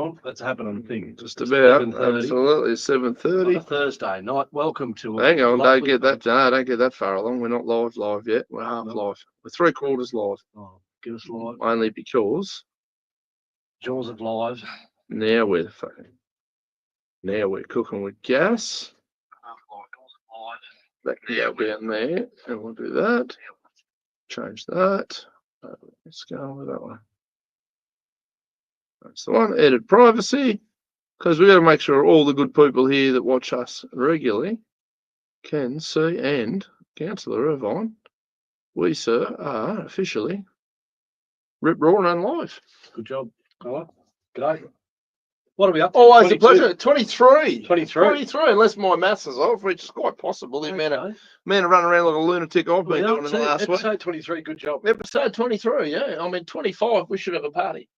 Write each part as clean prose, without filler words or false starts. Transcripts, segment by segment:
on. That's happening thing. Just about. 7:30. Absolutely. 7:30. On a Thursday night. Welcome to. Hang on, don't lovely get that. No, don't get that far along. We're not live yet. We're half live. We're 3/4 live. Oh, give us live. Only because Jaws of live. now we're cooking with gas. Back now down there, and we'll do that. Change that. Let's go with that one. That's the one. Edit privacy, because we've got to make sure all the good people here that watch us regularly can see. And Councillor Irvine, we, sir, are officially rip roaring and live. Good job. Hello. G'day. What are we up to? Always a pleasure. 23. 23. Unless my maths is off, which is quite possible. The amount of running around like a lunatic I've been doing in the last week. Episode 23, good job. Episode 23, yeah. I mean, 25, we should have a party.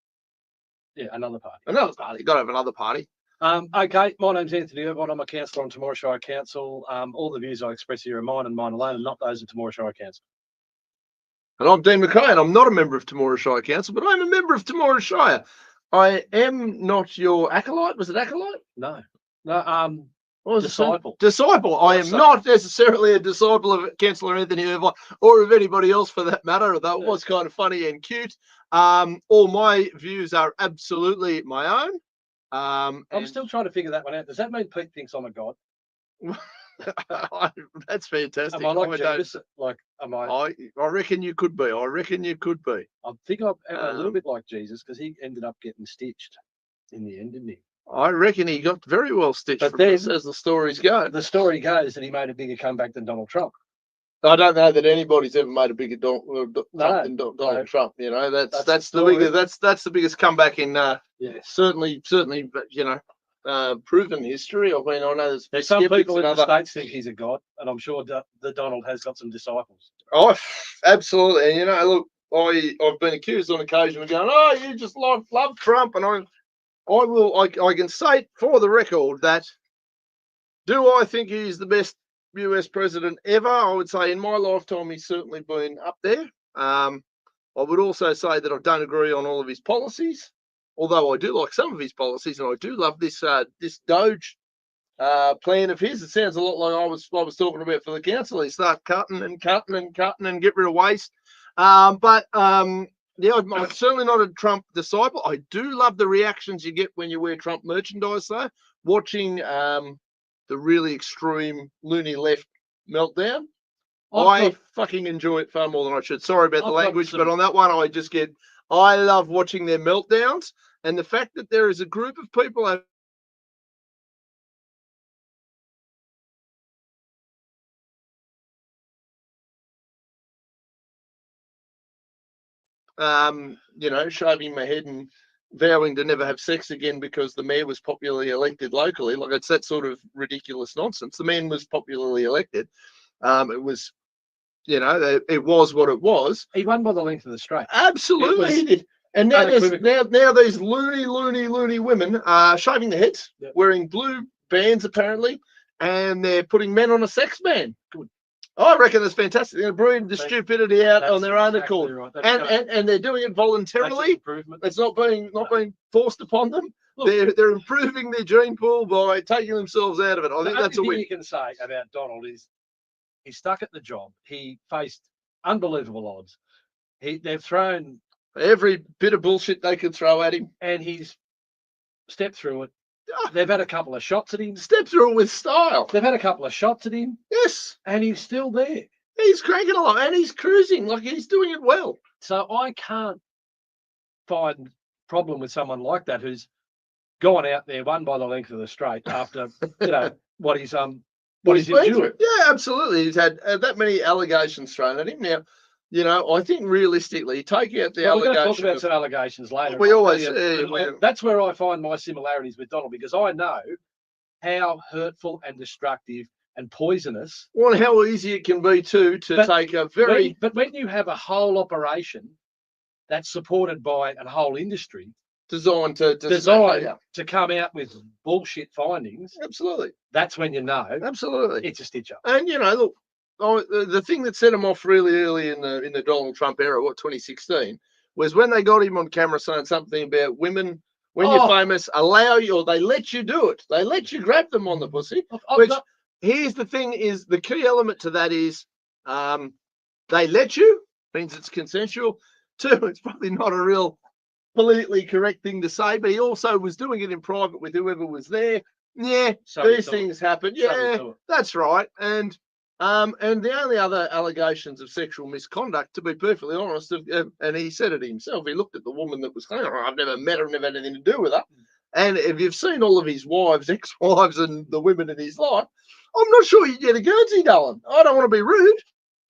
Yeah, another party. Another party. Got to have another party. Okay, my name's Anthony Irvine. I'm a councillor on Temora Shire Council. All the views I express here are mine and mine alone, and not those of Temora Shire Council. And I'm Dean McKay, and I'm not a member of Temora Shire Council, but I'm a member of Temora Shire. I am not your acolyte. Was it acolyte? No. Disciple. Disciple. I am not necessarily a disciple of Councillor Anthony Irvine or of anybody else for that matter, although it was kind of funny and cute. All my views are absolutely my own. I'm still trying to figure that one out. Does that mean Pete thinks I'm a god? That's fantastic. Am I like Jesus? Like, am I? I reckon you could be. I think I'm a little bit like Jesus because he ended up getting stitched in the end, didn't he? I reckon he got very well stitched. But then, as the stories go, the story goes that he made a bigger comeback than Donald Trump. I don't know that anybody's ever made a bigger Trump than Donald Trump. You know, that's the biggest comeback in certainly, but you know, proven history. I mean, I know there's some people in the States think he's a god, and I'm sure the Donald has got some disciples. Oh, absolutely. And you know, look, I've been accused on occasion of going, "Oh, you just love Trump," and I can say for the record that do I think he's the best US president ever? I would say in my lifetime he's certainly been up there. I would also say that I don't agree on all of his policies, although I do like some of his policies, and I do love this Doge plan of his. It sounds a lot like I was talking about for the council. He start cutting and get rid of waste. Yeah, I'm certainly not a Trump disciple. I do love the reactions you get when you wear Trump merchandise, though. Watching the really extreme loony left meltdown, I fucking enjoy it far more than I should. Sorry about the language, but on that one, I love watching their meltdowns, and the fact that there is a group of people you know, shaving my head and vowing to never have sex again because the mayor was popularly elected locally. Like, it's that sort of ridiculous nonsense. The man was popularly elected. It was, you know, it was what it was. He won by the length of the straight. Absolutely, he did. And now now these loony women are shaving their heads, wearing blue bands apparently, and they're putting men on a sex ban. Good. I reckon that's fantastic. They're breeding the stupidity out on their own accord, right. And they're doing it voluntarily. It's not being forced upon them. Look, they're improving their gene pool by taking themselves out of it. I think that's a win. You can say about Donald is he's stuck at the job. He faced unbelievable odds. They've thrown every bit of bullshit they could throw at him, and he's stepped through it. They've had a couple of shots at him. Step through it with style. They've had a couple of shots at him. Yes. And he's still there. He's cranking along and he's cruising. Like, he's doing it well. So I can't find problem with someone like that who's gone out there, won by the length of the straight after, you know, what he's endured. Yeah, absolutely. He's had that many allegations thrown at him. Now, you know, I think realistically, take out the allegations. We're going to talk about some allegations later. We always that's where I find my similarities with Donald, because I know how hurtful and destructive and poisonous. Well, how easy it can be to take a very. But when you have a whole operation that's supported by a whole industry designed to come out with bullshit findings, absolutely, that's when you know. Absolutely, it's a stitch up. And you know, look. The thing that set him off really early in the Donald Trump era, 2016, was when they got him on camera saying something about women when you're famous, allow you, or they let you do it. They let you grab them on the pussy. Which, here's the thing: is the key element to that is they let you, means it's consensual. Two, it's probably not a real politically correct thing to say, but he also was doing it in private with whoever was there. Yeah, these things happen. Yeah, that's right. And the only other allegations of sexual misconduct, to be perfectly honest, and he said it himself, he looked at the woman that was saying, oh, I've never met her, never had anything to do with her. And if you've seen all of his wives, ex-wives, and the women in his life, I'm not sure you get a Guernsey, darling. I don't want to be rude.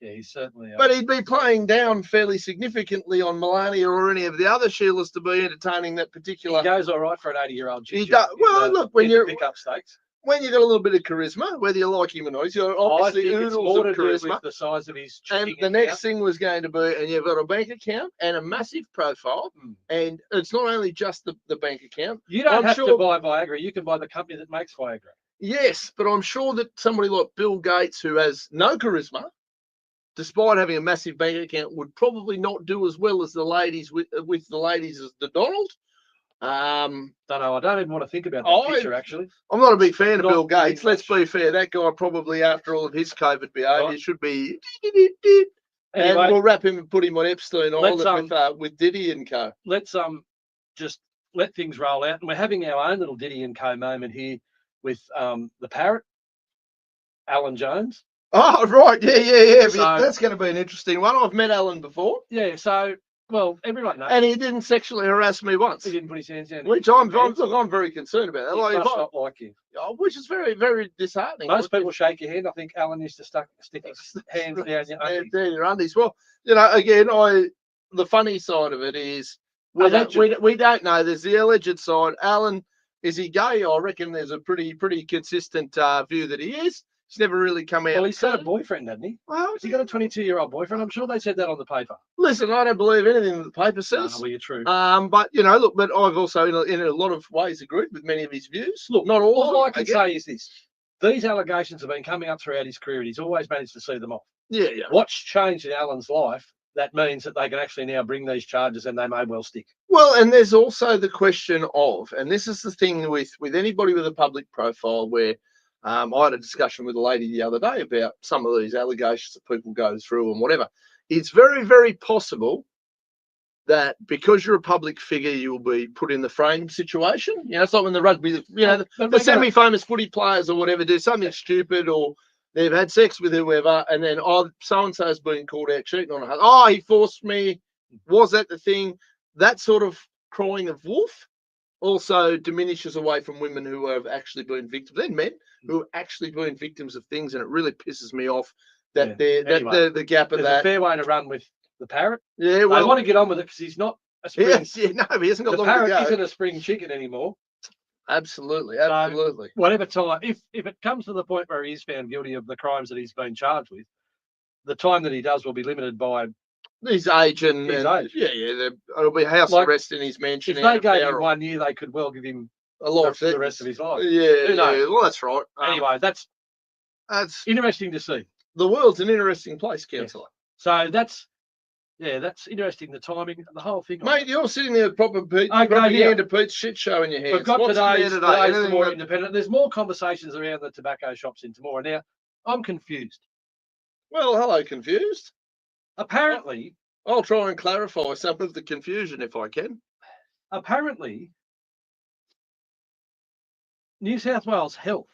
Yeah, he's certainly. But he'd be playing down fairly significantly on Melania or any of the other Sheilas to be entertaining that particular. He goes all right for an 80-year-old. He does. Well, look, when you're pick up stakes, when you got a little bit of charisma, whether you like him or not, you're obviously oodles of charisma. With the size of his. And the next thing was going to be, and you've got a bank account and a massive profile, and it's not only just the bank account. You don't have to buy Viagra. You can buy the company that makes Viagra. Yes, but I'm sure that somebody like Bill Gates, who has no charisma, despite having a massive bank account, would probably not do as well as the ladies with the ladies as the Donald. Don't know. I don't even want to think about that picture. Actually, I'm not a big fan of Bill Gates. Let's be fair. That guy probably, after all of his COVID behaviour, should be. And we'll wrap him and put him on Epstein Island with Diddy and co. Let's just let things roll out, and we're having our own little Diddy and co moment here with the parrot, Alan Jones. Oh, right. Yeah. So, that's going to be an interesting one. I've met Alan before. Yeah. So, well, everyone knows. And he didn't sexually harass me once. He didn't put his hands down. Which I'm very concerned about. He must not like you. Which is very, very disheartening. Most people shake your hand. I think Alan used to stick his hands down your undies. Down your undies. Well, again, the funny side of it is we don't know. There's the alleged side. Alan, is he gay? I reckon there's a pretty consistent view that he is. He's never really come out. Well, he's got a boyfriend, hasn't he? Well, has he got a 22-year-old boyfriend? I'm sure they said that on the paper. Listen, I don't believe anything that the paper says. Well, you're true. But look, but I've also in a lot of ways agreed with many of his views. Look, not all. All I can say is this: these allegations have been coming up throughout his career, and he's always managed to see them off. Yeah. What's changed in Alan's life? That means that they can actually now bring these charges, and they may well stick. Well, and there's also the question of, and this is the thing with anybody with a public profile where. I had a discussion with a lady the other day about some of these allegations that people go through and whatever. It's very, very possible that because you're a public figure, you will be put in the frame situation. It's like when the rugby, the semi-famous footy players or whatever do something stupid, or they've had sex with whoever, and then so-and-so has been called out cheating on her. Oh, he forced me. Was that the thing? That sort of crying of wolf also diminishes away from women who have actually been victims, and men who have actually been victims of things, and it really pisses me off that the gap of that. There's a fair way to run with the parrot. Yeah, well, I want to get on with it because he's not a spring. He hasn't got long to go. The parrot isn't a spring chicken anymore. Absolutely. So, whatever time, if it comes to the point where he is found guilty of the crimes that he's been charged with, the time that he does will be limited by his age and his age. Yeah. It'll be house arrest in his mansion. If they gave him 1 year, they could well give him a lot for the rest of his life. Yeah. Well, that's right. Anyway, that's interesting to see. The world's an interesting place, Councillor. Yes. So that's interesting. The timing, the whole thing. Mate, you're sitting there with proper propaganda Pete's shit show in your hands. We've got today's Tomorrow Independent. There's more conversations around the tobacco shops in Tomorrow. Now, I'm confused. Well, hello, confused. Apparently, I'll try and clarify some of the confusion if I can. Apparently, New South Wales Health.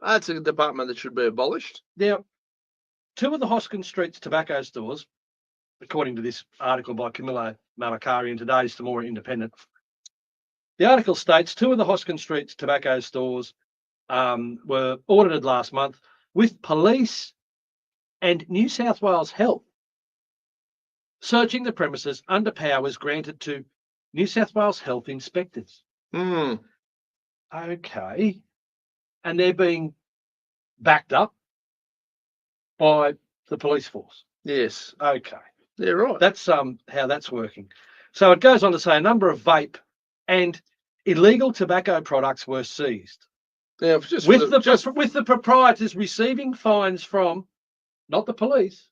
That's a department that should be abolished. Now, 2 of the Hoskins Street's tobacco stores, according to this article by Camillo Malakari in today's Tomorrow Independent, the article states 2 of the Hoskins Street's tobacco stores were audited last month with police and New South Wales Health searching the premises under powers granted to New South Wales Health inspectors. Okay. And they're being backed up by the police force. Yes. Okay. Yeah, right. That's how that's working. So it goes on to say a number of vape and illegal tobacco products were seized. Yeah, with the proprietors receiving fines from not the police,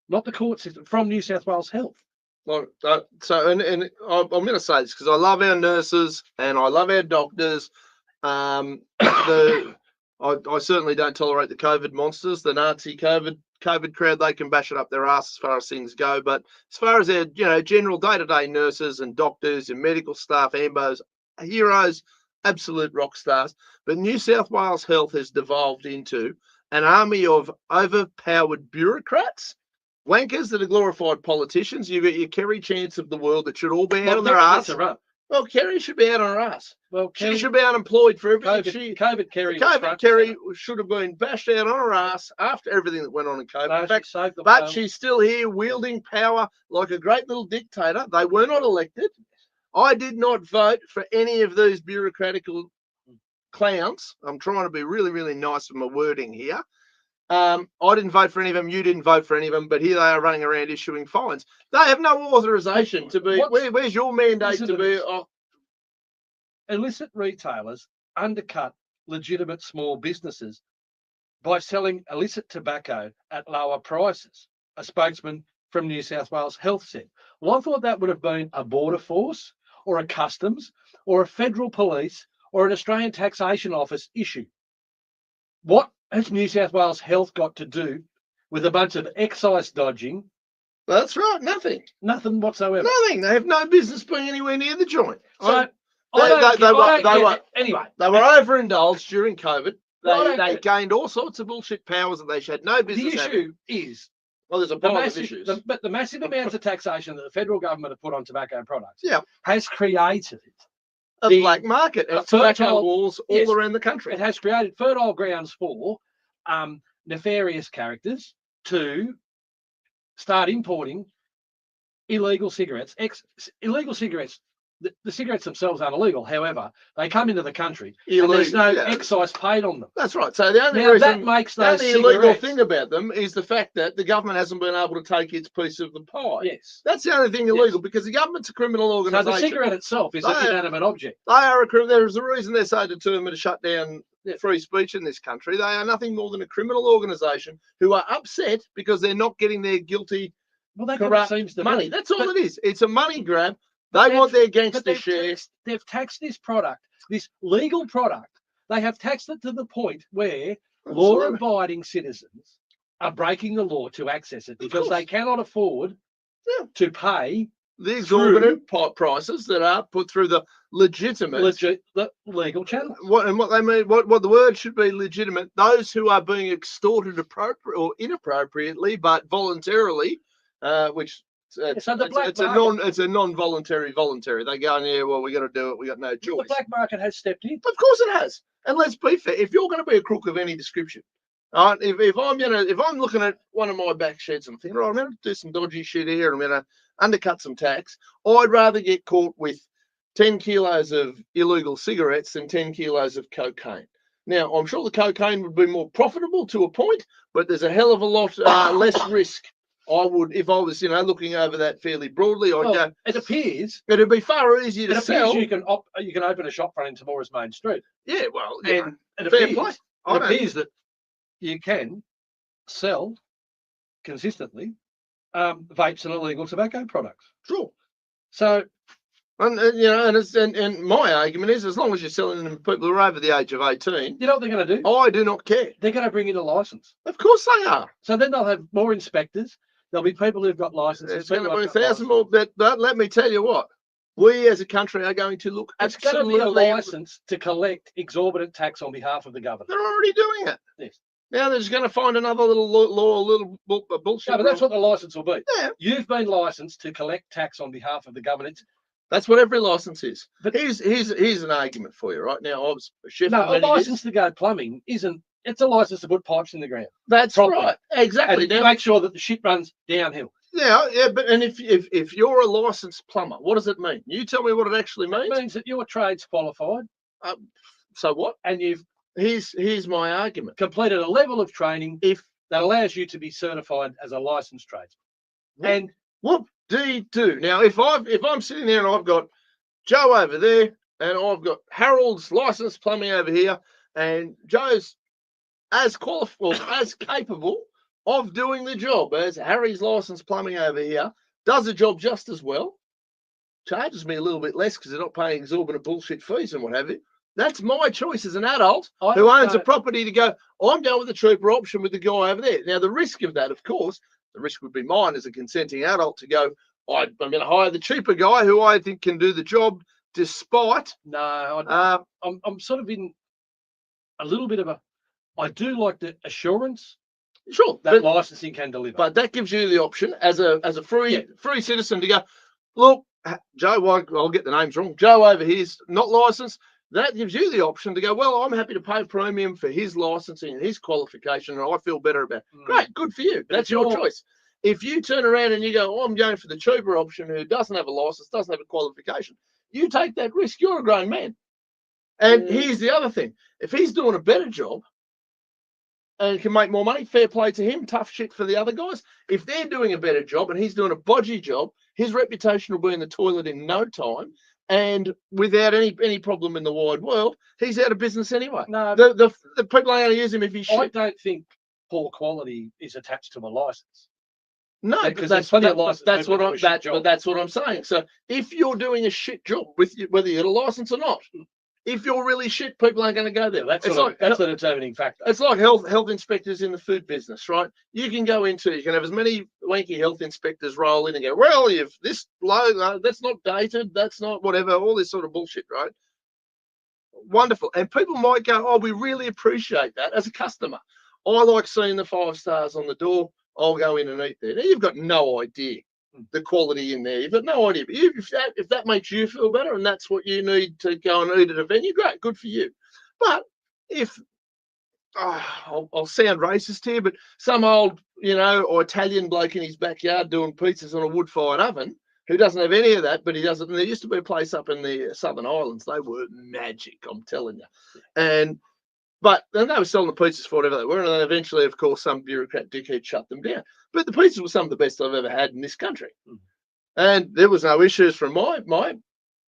not the court system, from New South Wales Health. Like, so, and I'm going to say this because I love our nurses and I love our doctors. I certainly don't tolerate the COVID monsters, the Nazi COVID crowd. They can bash it up their ass as far as things go. But as far as our, general day-to-day nurses and doctors and medical staff, ambos, heroes, absolute rock stars. But New South Wales Health has devolved into an army of overpowered bureaucrats, wankers that are glorified politicians. You've got your Kerry Chance of the world that should all be out on their ass. Well, Kerry should be out on her ass. Well, she should be unemployed for everything. COVID Kerry should have been bashed out on her ass after everything that went on in COVID. No, in fact, but she's still here wielding power like a great little dictator. They were not elected. I did not vote for any of these bureaucratical clowns. I'm trying to be really, really nice with my wording here. I didn't vote for any of them. You didn't vote for any of them, but here they are running around issuing fines. They have no authorization to be. Where's your mandate to be? Illicit retailers undercut legitimate small businesses by selling illicit tobacco at lower prices, a spokesman from New South Wales Health said. Well, I thought that would have been a border force or a customs or a federal police or an Australian Taxation Office issue. What has New South Wales Health got to do with a bunch of excise dodging? That's right, nothing. Nothing whatsoever. Nothing. They have no business being anywhere near the joint. So anyway, they were overindulged during COVID. They gained all sorts of bullshit powers that they had no business having. The issue is, well, there's a pile of issues. But the massive amounts of taxation that the federal government have put on tobacco products has created a black market of tobacco walls all around the country. It has created fertile grounds for nefarious characters to start importing illegal cigarettes. Illegal cigarettes. The cigarettes themselves aren't illegal. However, they come into the country and there's no excise paid on them. That's right. So the only reason that makes those illegal thing about them is the fact that the government hasn't been able to take its piece of the pie. Yes. That's the only thing illegal because the government's a criminal organisation. So the cigarette itself is an inanimate object. They are a criminal. There's a reason they're so determined to shut down free speech in this country. They are nothing more than a criminal organisation who are upset because they're not getting their guilty, corrupt money. That's all it is. It's a money grab. They want their gangster shares. They've taxed this product, this legal product. They have taxed it to the point where law-abiding citizens are breaking the law to access it because they cannot afford to pay the exorbitant prices that are put through the the legal channel. What they mean, what the word should be legitimate. Those who are being extorted appropriate or inappropriately, but voluntarily, which. It's a non-voluntary voluntary. They go in here, well, we got to do it. We got no choice. The black market has stepped in. Of course it has. And let's be fair. If you're going to be a crook of any description, all right, if I'm looking at one of my back sheds and thinking, I'm going to do some dodgy shit here, I'm going to undercut some tax, I'd rather get caught with 10 kilos of illegal cigarettes than 10 kilos of cocaine. Now, I'm sure the cocaine would be more profitable to a point, but there's a hell of a lot less risk. I would, if I was, looking over that fairly broadly, I'd go. It appears it'd be far easier to sell. You can open a shop front in tomorrow's main street. Yeah, well, and it appears that you can sell consistently vapes and illegal tobacco products. Sure. So, and my argument is, as long as you're selling them to people who are over the age of 18, you know what they're going to do? I do not care. They're going to bring in a license. Of course they are. So then they'll have more inspectors. There'll be people who've got licenses. There's going to be 1,000 more. But let me tell you what, we as a country are going to look absolutely. It's going to be a license to collect exorbitant tax on behalf of the government. They're already doing it. Yes. Now they're just going to find another little law, little bullshit. No, but that's what the license will be. Yeah. You've been licensed to collect tax on behalf of the government. That's what every license is. But here's an argument for you right now. I was a chef. No, a license to go plumbing isn't. It's a license to put pipes in the ground. That's properly. Right. Exactly. And to make sure that the shit runs downhill. Yeah, but if you're a licensed plumber, what does it mean? You tell me what it actually means. It means that your trade's qualified. So what? And you've here's my argument. Completed a level of training that allows you to be certified as a licensed tradesman. And what do you do now? If I'm sitting there and I've got Joe over there and I've got Harold's licensed plumbing over here, and Joe's as qualified, as capable of doing the job as Harry's licensed plumbing over here, does the job just as well, charges me a little bit less because they're not paying exorbitant bullshit fees and what have you. That's my choice as an adult who owns a property to go, I'm going with the cheaper option with the guy over there. Now, the risk of that, of course, the risk would be mine as a consenting adult to go, I'm going to hire the cheaper guy who I think can do the job despite. No, I'm sort of in a little bit of a, I do like the assurance Sure, that licensing can deliver. But that gives you the option as a free citizen to go, look, Joe, I'll get the names wrong. Joe over here's not licensed. That gives you the option to go, well, I'm happy to pay a premium for his licensing and his qualification, and I feel better about it. Great, good for you. That's your choice. If you turn around and you go, oh, I'm going for the cheaper option who doesn't have a license, doesn't have a qualification, you take that risk. You're a grown man. And here's the other thing. If he's doing a better job and can make more money, fair play to him, tough shit for the other guys. If they're doing a better job and he's doing a bodgy job, his reputation will be in the toilet in no time. And without any problem in the wide world, he's out of business anyway. No, the people ain't going to use him if he's shit. I don't think poor quality is attached to a license. No, because that's what I'm saying. So if you're doing a shit job, whether you get a license or not, if you're really shit, people aren't going to go there. That's the determining factor. It's like health inspectors in the food business, right? You can have as many wanky health inspectors roll in and go, well, you've this logo, that's not dated, that's not whatever, all this sort of bullshit, right? Wonderful. And people might go, oh, we really appreciate that as a customer. I like seeing the 5 stars on the door. I'll go in and eat there. Now, you've got no idea the quality in there. You've got no idea. But if that makes you feel better and that's what you need to go and eat at a venue, great, good for you. But if, I'll sound racist here, but some old, or Italian bloke in his backyard doing pizzas on a wood-fired oven who doesn't have any of that, but he doesn't. And there used to be a place up in the Southern Islands. They were magic, I'm telling you. But then they were selling the pizzas for whatever they were, and then eventually, of course, some bureaucrat dickhead shut them down. But the pizzas were some of the best I've ever had in this country, and there was no issues from my end.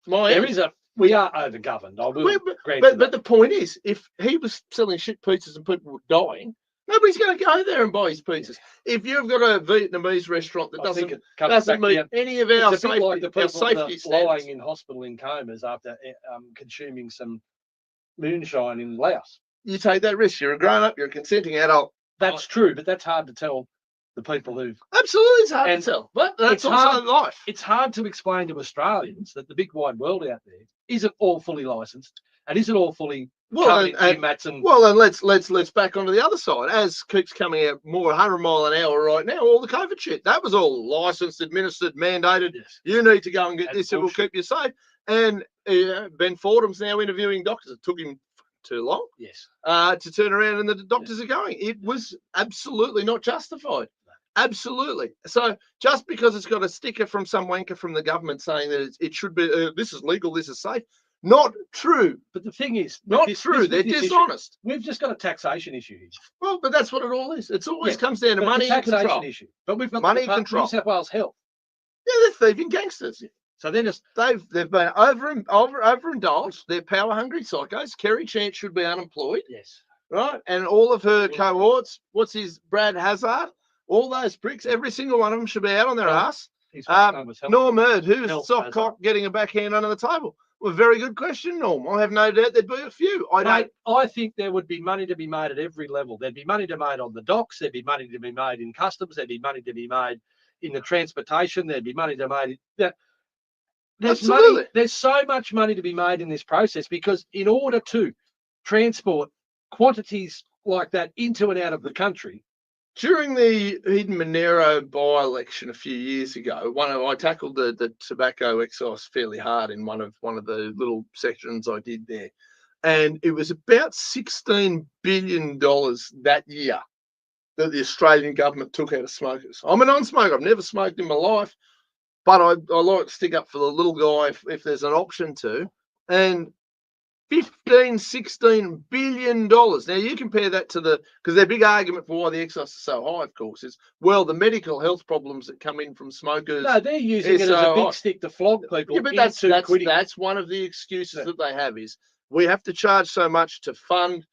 We are overgoverned. I will but the point is, if he was selling shit pizzas and people were dying, nobody's going to go there and buy his pizzas. If you've got a Vietnamese restaurant that doesn't meet any of our safety, like the people standards, lying in hospital in comas after consuming some moonshine in Laos. You take that risk. You're a grown-up. You're a consenting adult. That's true, but that's hard to tell the people who've... Absolutely, it's hard to tell. But that's also life. It's hard to explain to Australians that the big wide world out there isn't all fully licensed and isn't all fully... Well, and let's back onto the other side. As keeps coming out more 100 mile an hour right now, all the COVID shit, that was all licensed, administered, mandated. Yes. You need to go and get this, it will keep you safe. And Ben Fordham's now interviewing doctors. It took him too long, to turn around, and the doctors are going. It was absolutely not justified. Absolutely. So just because it's got a sticker from some wanker from the government saying that it should be, this is legal, this is safe, not true. But the thing is, not true. They're dishonest. We've just got a taxation issue here. Well, but that's what it all is. It always comes down to money and control. Issue. But we've got money and control. New South Wales Health. Yeah, they're thieving gangsters. So they're just they've been overindulged. They're power hungry psychos. Kerry Chant should be unemployed. Yes. Right? And all of her cohorts, Brad Hazard, all those pricks, every single one of them should be out on their ass. Norm Erd, who's soft cock getting a backhand under the table. Well, very good question, Norm. I have no doubt there'd be a few. I think there would be money to be made at every level. There'd be money to be made on the docks. There'd be money to be made in customs. There'd be money to be made in the transportation. There'd be money to be made. There's so much money to be made in this process, because in order to transport quantities like that into and out of the country. During the Eden Monero by-election a few years ago, I tackled the tobacco excise fairly hard in one of the little sections I did there, and it was about $16 billion that year that the Australian government took out of smokers. I'm a non-smoker. I've never smoked in my life. But I like to stick up for the little guy if there's an option to. And $16 billion. Now, you compare that to because their big argument for why the excise is so high, of course, is, well, the medical health problems that come in from smokers. No, they're using it as a big stick to flog people. Yeah, but that's one of the excuses that they have, is we have to charge so much to fund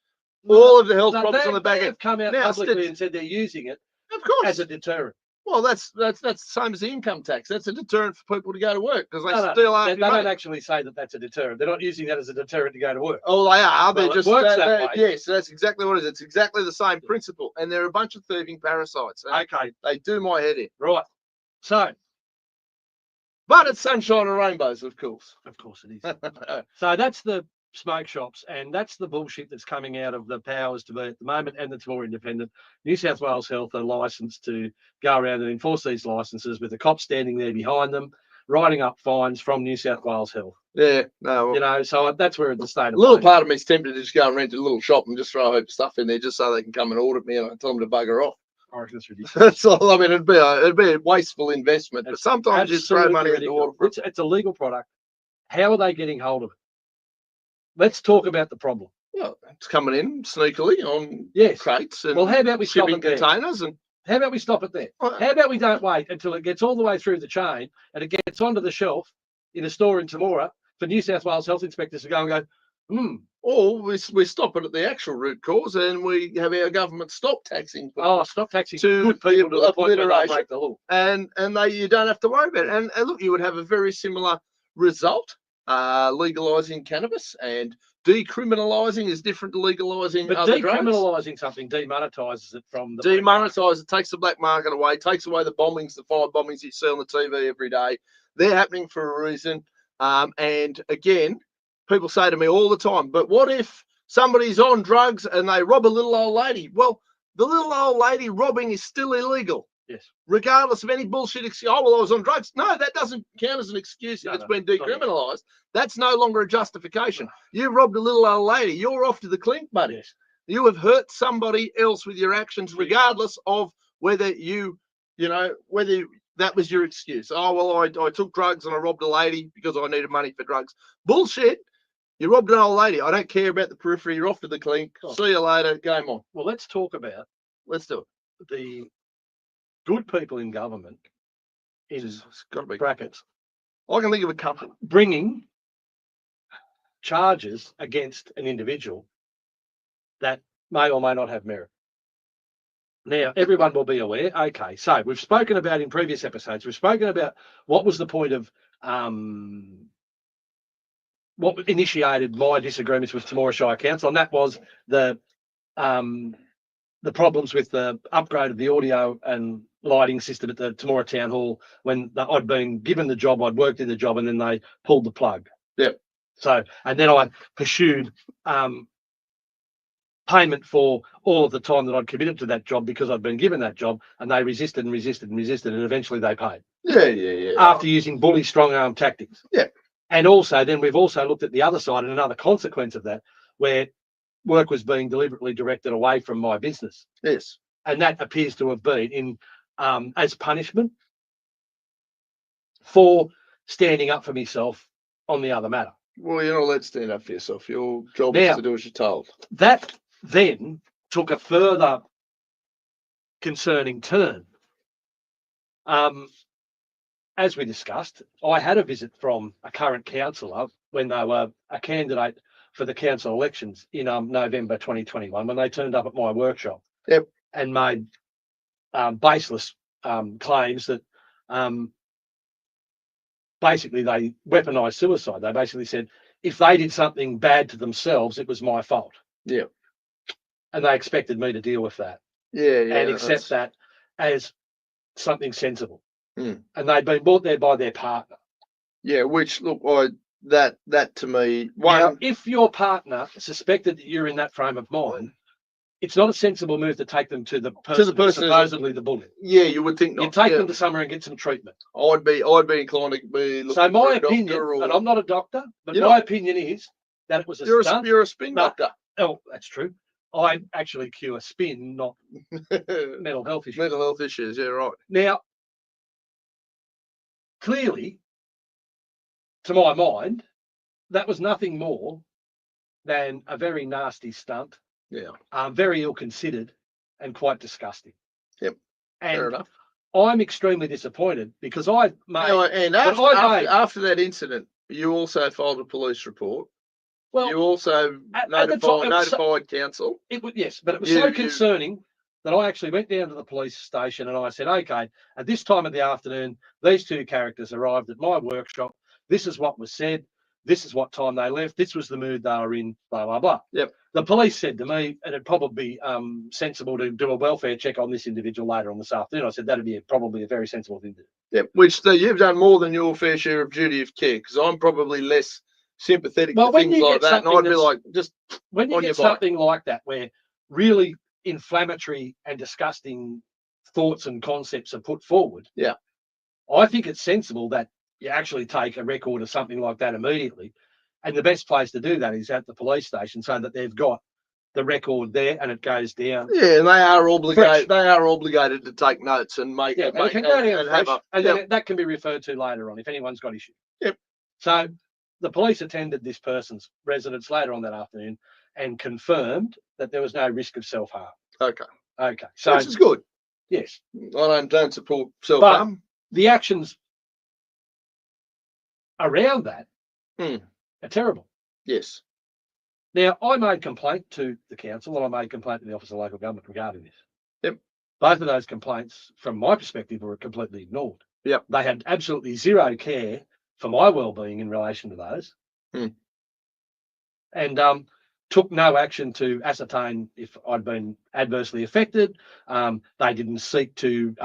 all of the health problems on the back end. They've come out publicly and said they're using it, of course, as a deterrent. Well, that's the same as the income tax. That's a deterrent for people to go to work because they No, steal they after don't actually say that that's a deterrent. They're not using that as a deterrent to go to work. Oh, they are. Well, They're it just works that way. yes, that's exactly what it is. It's exactly the same principle, and they're a bunch of thieving parasites. Okay, They do my head in. right. So, But it's sunshine and rainbows, of course. of course it is. So that's the smoke shops, and that's the bullshit that's coming out of the powers to be at the moment, and that's more independent. New South Wales Health are licensed to go around and enforce these licenses with the cops standing there behind them, writing up fines from New South Wales Health. Yeah, no. You know, so that's where the state of A little play. part of me is tempted to just go and rent a little shop and just throw a heap of stuff in there just so they can come and audit me and I tell them to bugger off. I reckon it's ridiculous. That's all. I mean, it'd be a wasteful investment. But sometimes you throw money at the water. It's a legal product. How are they getting hold of it? Let's talk about the problem. Well, it's coming in sneakily on crates and how about we stop shipping it there? containers and. How about we stop it there? How about we don't wait until it gets all the way through the chain and it gets onto the shelf in a store in Temora for New South Wales health inspectors to go and go, Or we stop it at the actual root cause and we have our government stop taxing. Stop taxing to good people to the point where they break the law. And you don't have to worry about it. And look, you would have a very similar result. Legalising cannabis and decriminalising is different to legalising other drugs. But decriminalising something demonetises it from the demonetises it, takes the black market away, takes away the bombings, the fire bombings you see on the TV every day. They're happening for a reason. And again, people say to me all the time, but what if somebody's on drugs and they rob a little old lady? Well, the little old lady robbing is still illegal. Yes. Regardless of any bullshit excuse. Oh, well, I was on drugs. No, that doesn't count as an excuse if it's been decriminalised. That's no longer a justification. No. You robbed a little old lady. You're off to the clink, buddy. Yes. You have hurt somebody else with your actions, regardless of whether whether that was your excuse. Oh, well, I took drugs and I robbed a lady because I needed money for drugs. Bullshit. You robbed an old lady. I don't care about the periphery. You're off to the clink. See you later. Game on. Well, let's talk about. Let's do it. The good people in government, it's got to be brackets. I can think of a couple. Bringing charges against an individual that may or may not have merit. Now, everyone will be aware. Okay, so we've spoken about in previous episodes, we've spoken about what was the point of what initiated my disagreements with Temora Shire Council, and that was the problems with the upgrade of the audio and lighting system at the Temora Town Hall when I'd been given the job, I'd worked in the job, and then they pulled the plug. Yep. So, and then I pursued payment for all of the time that I'd committed to that job because I'd been given that job, and they resisted and resisted and resisted, and eventually they paid. Yeah. After using bully strong arm tactics. Yeah. And also, then we've also looked at the other side and another consequence of that, where work was being deliberately directed away from my business. Yes. And that appears to have been in as punishment for standing up for myself on the other matter. Well, you're not allowed to stand up for yourself. Your job is to do as you're told. That then took a further concerning turn. As we discussed, I had a visit from a current councillor when they were a candidate for the council elections in November 2021, when they turned up at my workshop. Yep. And made baseless claims that basically they weaponised suicide. They basically said if they did something bad to themselves, it was my fault. Yeah. And they expected me to deal with that. Yeah. And accept that as something sensible. Mm. And they'd been brought there by their partner. Yeah, which look, that to me. Now, if your partner suspected that you're in that frame of mind, it's not a sensible move to take them to the person supposedly the bully. Yeah, you would think not. You take them to somewhere and get some treatment. I'd be inclined to be looking so my for opinion, and I'm not a doctor, but my opinion is that it was a stunt. You're a spin doctor. Oh, that's true. I actually cure spin, not mental health issues. Mental health issues, yeah, right. Now, clearly, to my mind, that was nothing more than a very nasty stunt. Yeah. Very ill-considered and quite disgusting. Yep. And fair enough. I'm extremely disappointed because I made... And after that incident, you also filed a police report. Well, you also notified council. It was, yes, but it was so concerning that I actually went down to the police station and I said, okay, at this time of the afternoon, these two characters arrived at my workshop. This is what was said. This is what time they left. This was the mood they were in, blah, blah, blah. Yep. The police said to me, and it'd probably be sensible to do a welfare check on this individual later on this afternoon. I said, that'd be probably a very sensible thing to do. Yep. Which you've done more than your fair share of duty of care, because I'm probably less sympathetic to things like that. And I'd be like, just when you get something like that, where really inflammatory and disgusting thoughts and concepts are put forward, yeah, I think it's sensible that you actually take a record of something like that immediately. And the best place to do that is at the police station, so that they've got the record there and it goes down. Yeah, and they are obligated. They are obligated to take notes and make. Yeah, it can go down and then that can be referred to later on if anyone's got issues. Yep. So the police attended this person's residence later on that afternoon and confirmed that there was no risk of self-harm. Okay. Okay. So which is good. Yes. I don't support self-harm. The actions around that are terrible. Yes. Now, I made complaint to the council and I made complaint to the Office of Local Government regarding this. Yep. Both of those complaints, from my perspective, were completely ignored. Yep. They had absolutely zero care for my well-being in relation to those. And took no action to ascertain if I'd been adversely affected. They didn't seek to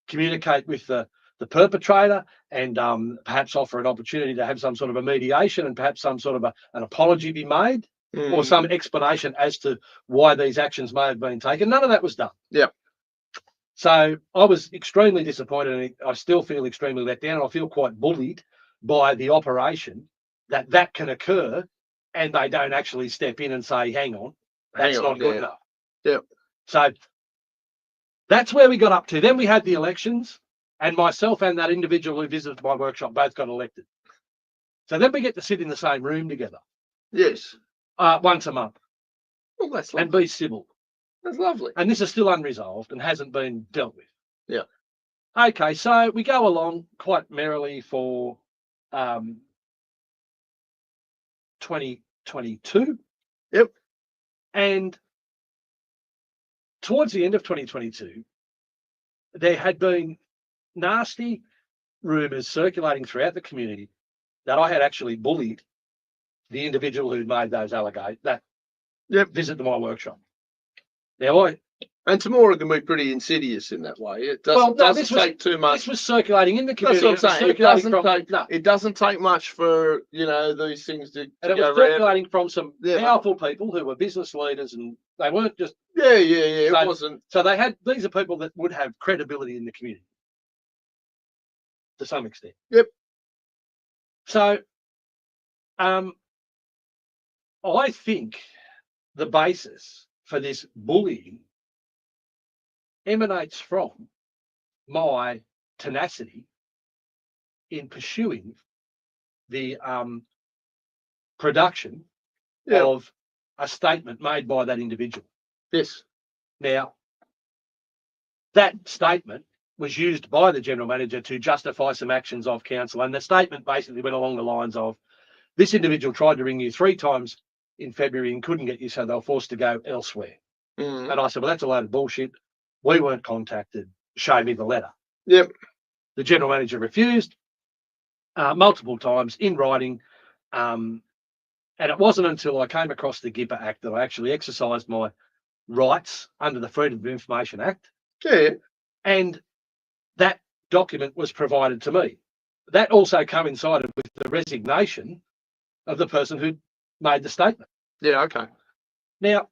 communicate with the perpetrator and perhaps offer an opportunity to have some sort of a mediation and perhaps some sort of an apology be made or some explanation as to why these actions may have been taken. None of that was done. Yeah. So I was extremely disappointed, and I still feel extremely let down. I feel quite bullied by the operation that can occur, and they don't actually step in and say, hang on, that's not good enough. Yeah. So that's where we got up to. Then we had the elections, and myself and that individual who visited my workshop both got elected. So then we get to sit in the same room together. Yes. Once a month. Well, that's lovely. And be civil. That's lovely. And this is still unresolved and hasn't been dealt with. Yeah. Okay, so we go along quite merrily for 2022. Yep. And towards the end of 2022, there had been nasty rumours circulating throughout the community that I had actually bullied the individual who made those visit to my workshop. Now, and Temora can be pretty insidious in that way. It doesn't take too much. This was circulating in the community. That's what I'm saying. It doesn't take much for these things to it was circulating from some powerful people who were business leaders, and they weren't just it wasn't. So these are people that would have credibility in the community to some extent. Yep. So, I think the basis for this bullying emanates from my tenacity in pursuing the production of a statement made by that individual. Yes. Now, that statement was used by the general manager to justify some actions of council, and the statement basically went along the lines of, this individual tried to ring you 3 times in February and couldn't get you, so they were forced to go elsewhere. And I said, well, that's a load of bullshit. We weren't contacted. Show me the letter. Yep. The general manager refused multiple times in writing. And it wasn't until I came across the GIPA Act that I actually exercised my rights under the Freedom of Information Act. Yeah. And that document was provided to me. That also coincided with the resignation of the person who made the statement. Yeah, okay. Now,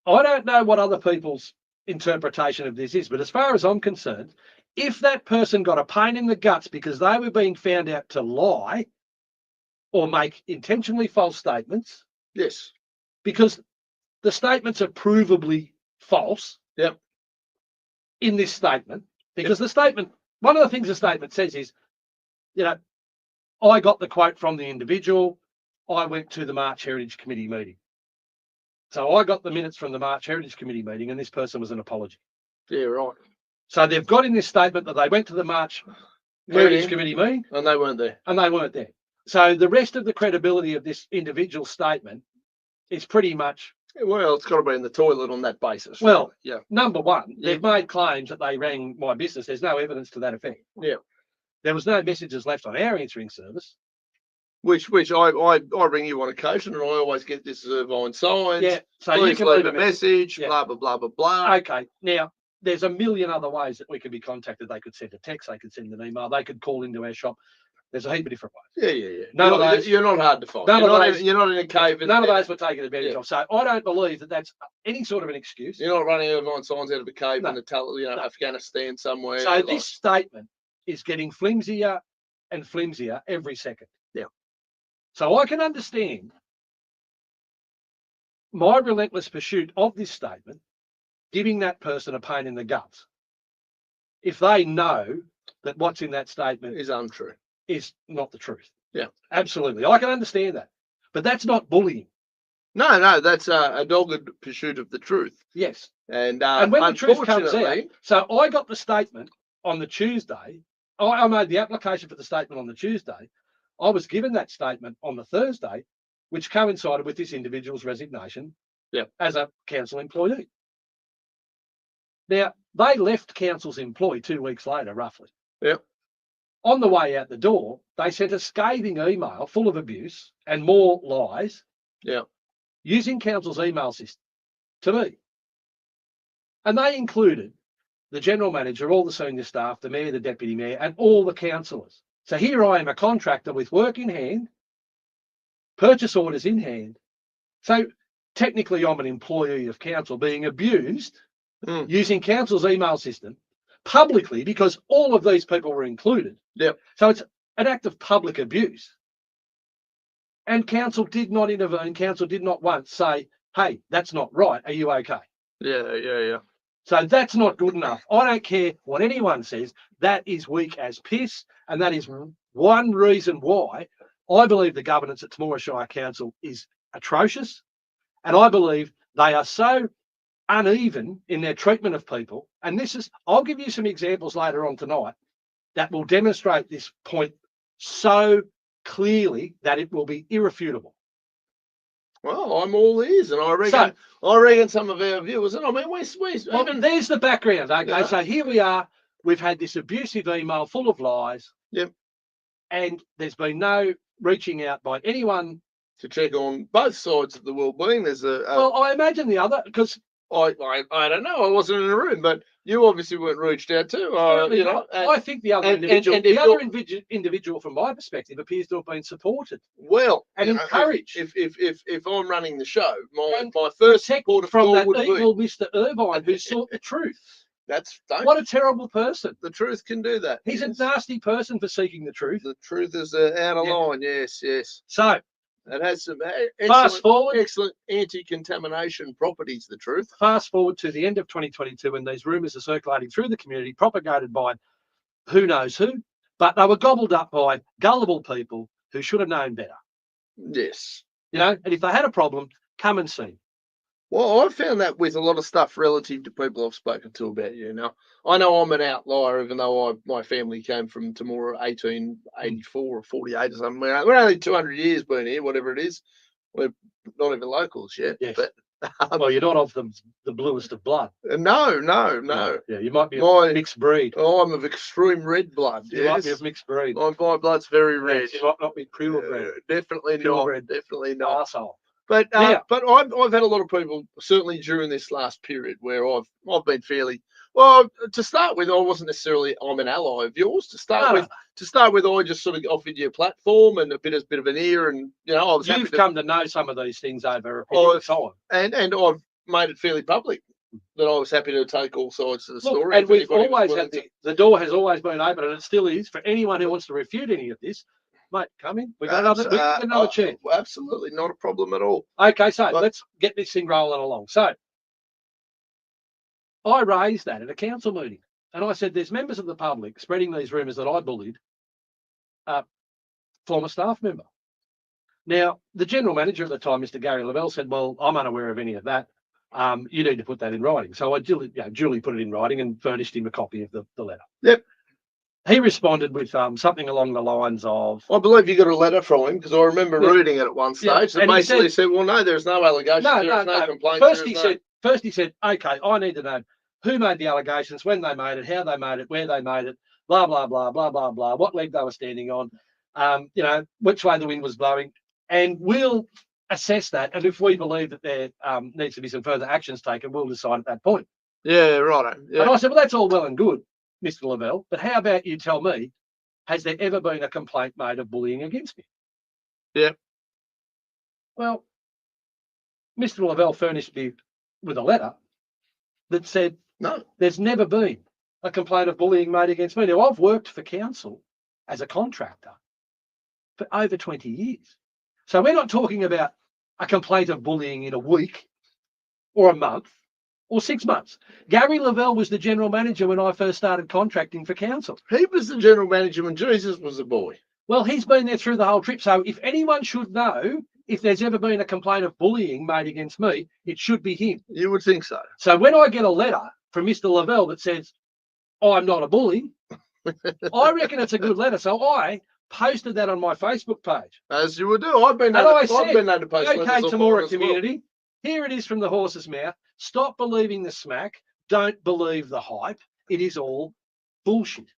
I don't know what other people's interpretation of this is, but as far as I'm concerned, if that person got a pain in the guts because they were being found out to lie or make intentionally false statements, yes, because the statements are provably false. Yep. In this statement, because the statement, one of the things the statement says is, I got the quote from the individual. I went to the March Heritage Committee meeting. So I got the minutes from the March Heritage Committee meeting, and this person was an apology. Yeah, right. So they've got in this statement that they went to the March Heritage Committee meeting. And they weren't there. So the rest of the credibility of this individual statement is pretty much Well, it's got to be in the toilet on that basis. Well, yeah. Number one, Yeah. they've made claims that they rang my business. There's no evidence to that effect. Yeah. There was no messages left on our answering service. Which I ring you on occasion, and I always get this Irvine signs. Yeah, so Please you can leave a message. Yeah. Blah blah blah blah blah. Okay, now there's a million other ways that we can be contacted. They could send a text, they could send an email, they could call into our shop. There's a heap of different ways. Yeah. None of those. You're not hard to find. You're not in a cave. None of those were taken advantage of. So I don't believe that that's any sort of an excuse. You're not running Irvine signs out of a cave No. in Afghanistan somewhere. So this statement is getting flimsier and flimsier every second. Yeah. So I can understand my relentless pursuit of this statement giving that person a pain in the guts if they know that what's in that statement is untrue, is not the truth. Yeah, absolutely. I can understand that, but that's not bullying. No, that's a dogged pursuit of the truth. Yes, and when the truth comes out, so I got the statement on the Tuesday. I made the application for the statement on the Tuesday. I was given that statement on the Thursday, which coincided with this individual's resignation as a council employee. Now, they left council's employ 2 weeks later, roughly. Yep. On the way out the door, they sent a scathing email full of abuse and more lies using council's email system to me. And they included the general manager, all the senior staff, the mayor, the deputy mayor, and all the councillors. So here I am, a contractor with work in hand, purchase orders in hand. So technically I'm an employee of council being abused using council's email system publicly because all of these people were included. Yep. So it's an act of public abuse. And council did not intervene. Council did not once say, hey, that's not right. Are you okay? Yeah. So that's not good enough. I don't care what anyone says. That is weak as piss. And that is one reason why I believe the governance at Temora Shire Council is atrocious. And I believe they are so uneven in their treatment of people. And I'll give you some examples later on tonight that will demonstrate this point so clearly that it will be irrefutable. Well, I'm all ears, and I reckon some of our viewers, and I mean, there's the background. Okay, so here we are. We've had this abusive email full of lies. Yep. And there's been no reaching out by anyone to check on both sides of the well-being. Well, I imagine the other, because I don't know. I wasn't in the room, but you obviously weren't reached out to. I think the other individual, from my perspective, appears to have been supported. Well, and encouraged. If I'm running the show, my first support from that evil Mr. Irvine who sought the truth. What a terrible person. The truth can do that. He's a nasty person for seeking the truth. The truth is out of line. Yes. So it has some excellent anti-contamination properties, the truth. Fast forward to the end of 2022 when these rumours are circulating through the community, propagated by who knows who, but they were gobbled up by gullible people who should have known better. Yes. And if they had a problem, come and see. Well, I've found that with a lot of stuff relative to people I've spoken to about you. Now, I know I'm an outlier, even though my family came from Temora 1884 or 48 or something. We're only 200 years been here, whatever it is. We're not even locals yet. Yes. But well, you're not of the bluest of blood. No. Yeah, you might be a mixed breed. Oh, I'm of extreme red blood. You might be of mixed breed. My blood's very red. Yes, you might not be pure red. Definitely not. Definitely not. Arsehole. But I've had a lot of people, certainly during this last period, where I've been fairly well. To start with, I wasn't necessarily I'm an ally of yours. To start with, I just sort of offered you a platform and a bit of an ear, and I was. You've come to know some of these things over a period of time, and I've made it fairly public that I was happy to take all sides of the story. And we've always had the door has always been open, and it still is for anyone who wants to refute any of this. Mate, come in. We've got another chance. Absolutely, not a problem at all. Okay, so let's get this thing rolling along. So I raised that at a council meeting, and I said there's members of the public spreading these rumours that I bullied a former staff member. Now, the general manager at the time, Mr. Gary Lavelle, said, well, I'm unaware of any of that. You need to put that in writing. So I duly put it in writing and furnished him a copy of the letter. Yep. he responded with something along the lines of, I believe you got a letter from him because I remember Yeah. reading it at one Yeah, stage. That and he basically said, "Well, no, there's no allegations. no, There's no, no no. complaints. First there's he said, okay, I need to know who made the allegations, when they made it, how they made it, where they made it, blah, blah, blah, blah, blah, blah, what leg they were standing on, which way the wind was blowing, and we'll assess that. And if we believe that there needs to be some further actions taken, we'll decide at that point. Yeah, right. Yeah. And I said, well, that's all well and good, Mr. Lavelle, but how about you tell me, has there ever been a complaint made of bullying against me? Yeah. Well, Mr. Lavelle furnished me with a letter that said, No. there's never been a complaint of bullying made against me. Now, I've worked for council as a contractor for over 20 years. So we're not talking about a complaint of bullying in a week or a month or 6 months. Gary Lavelle was the general manager when I first started contracting for council. He was the general manager when Jesus was a boy. Well, he's been there through the whole trip. So if anyone should know if there's ever been a complaint of bullying made against me, it should be him. You would think so. So when I get a letter from Mr. Lavelle that says, I'm not a bully, I reckon it's a good letter. So I posted that on my Facebook page. As you would do. I've been And able I to post said, letters okay, of Temora mine as well. community, here it is from the horse's mouth. Stop believing the smack. Don't believe the hype. It is all bullshit.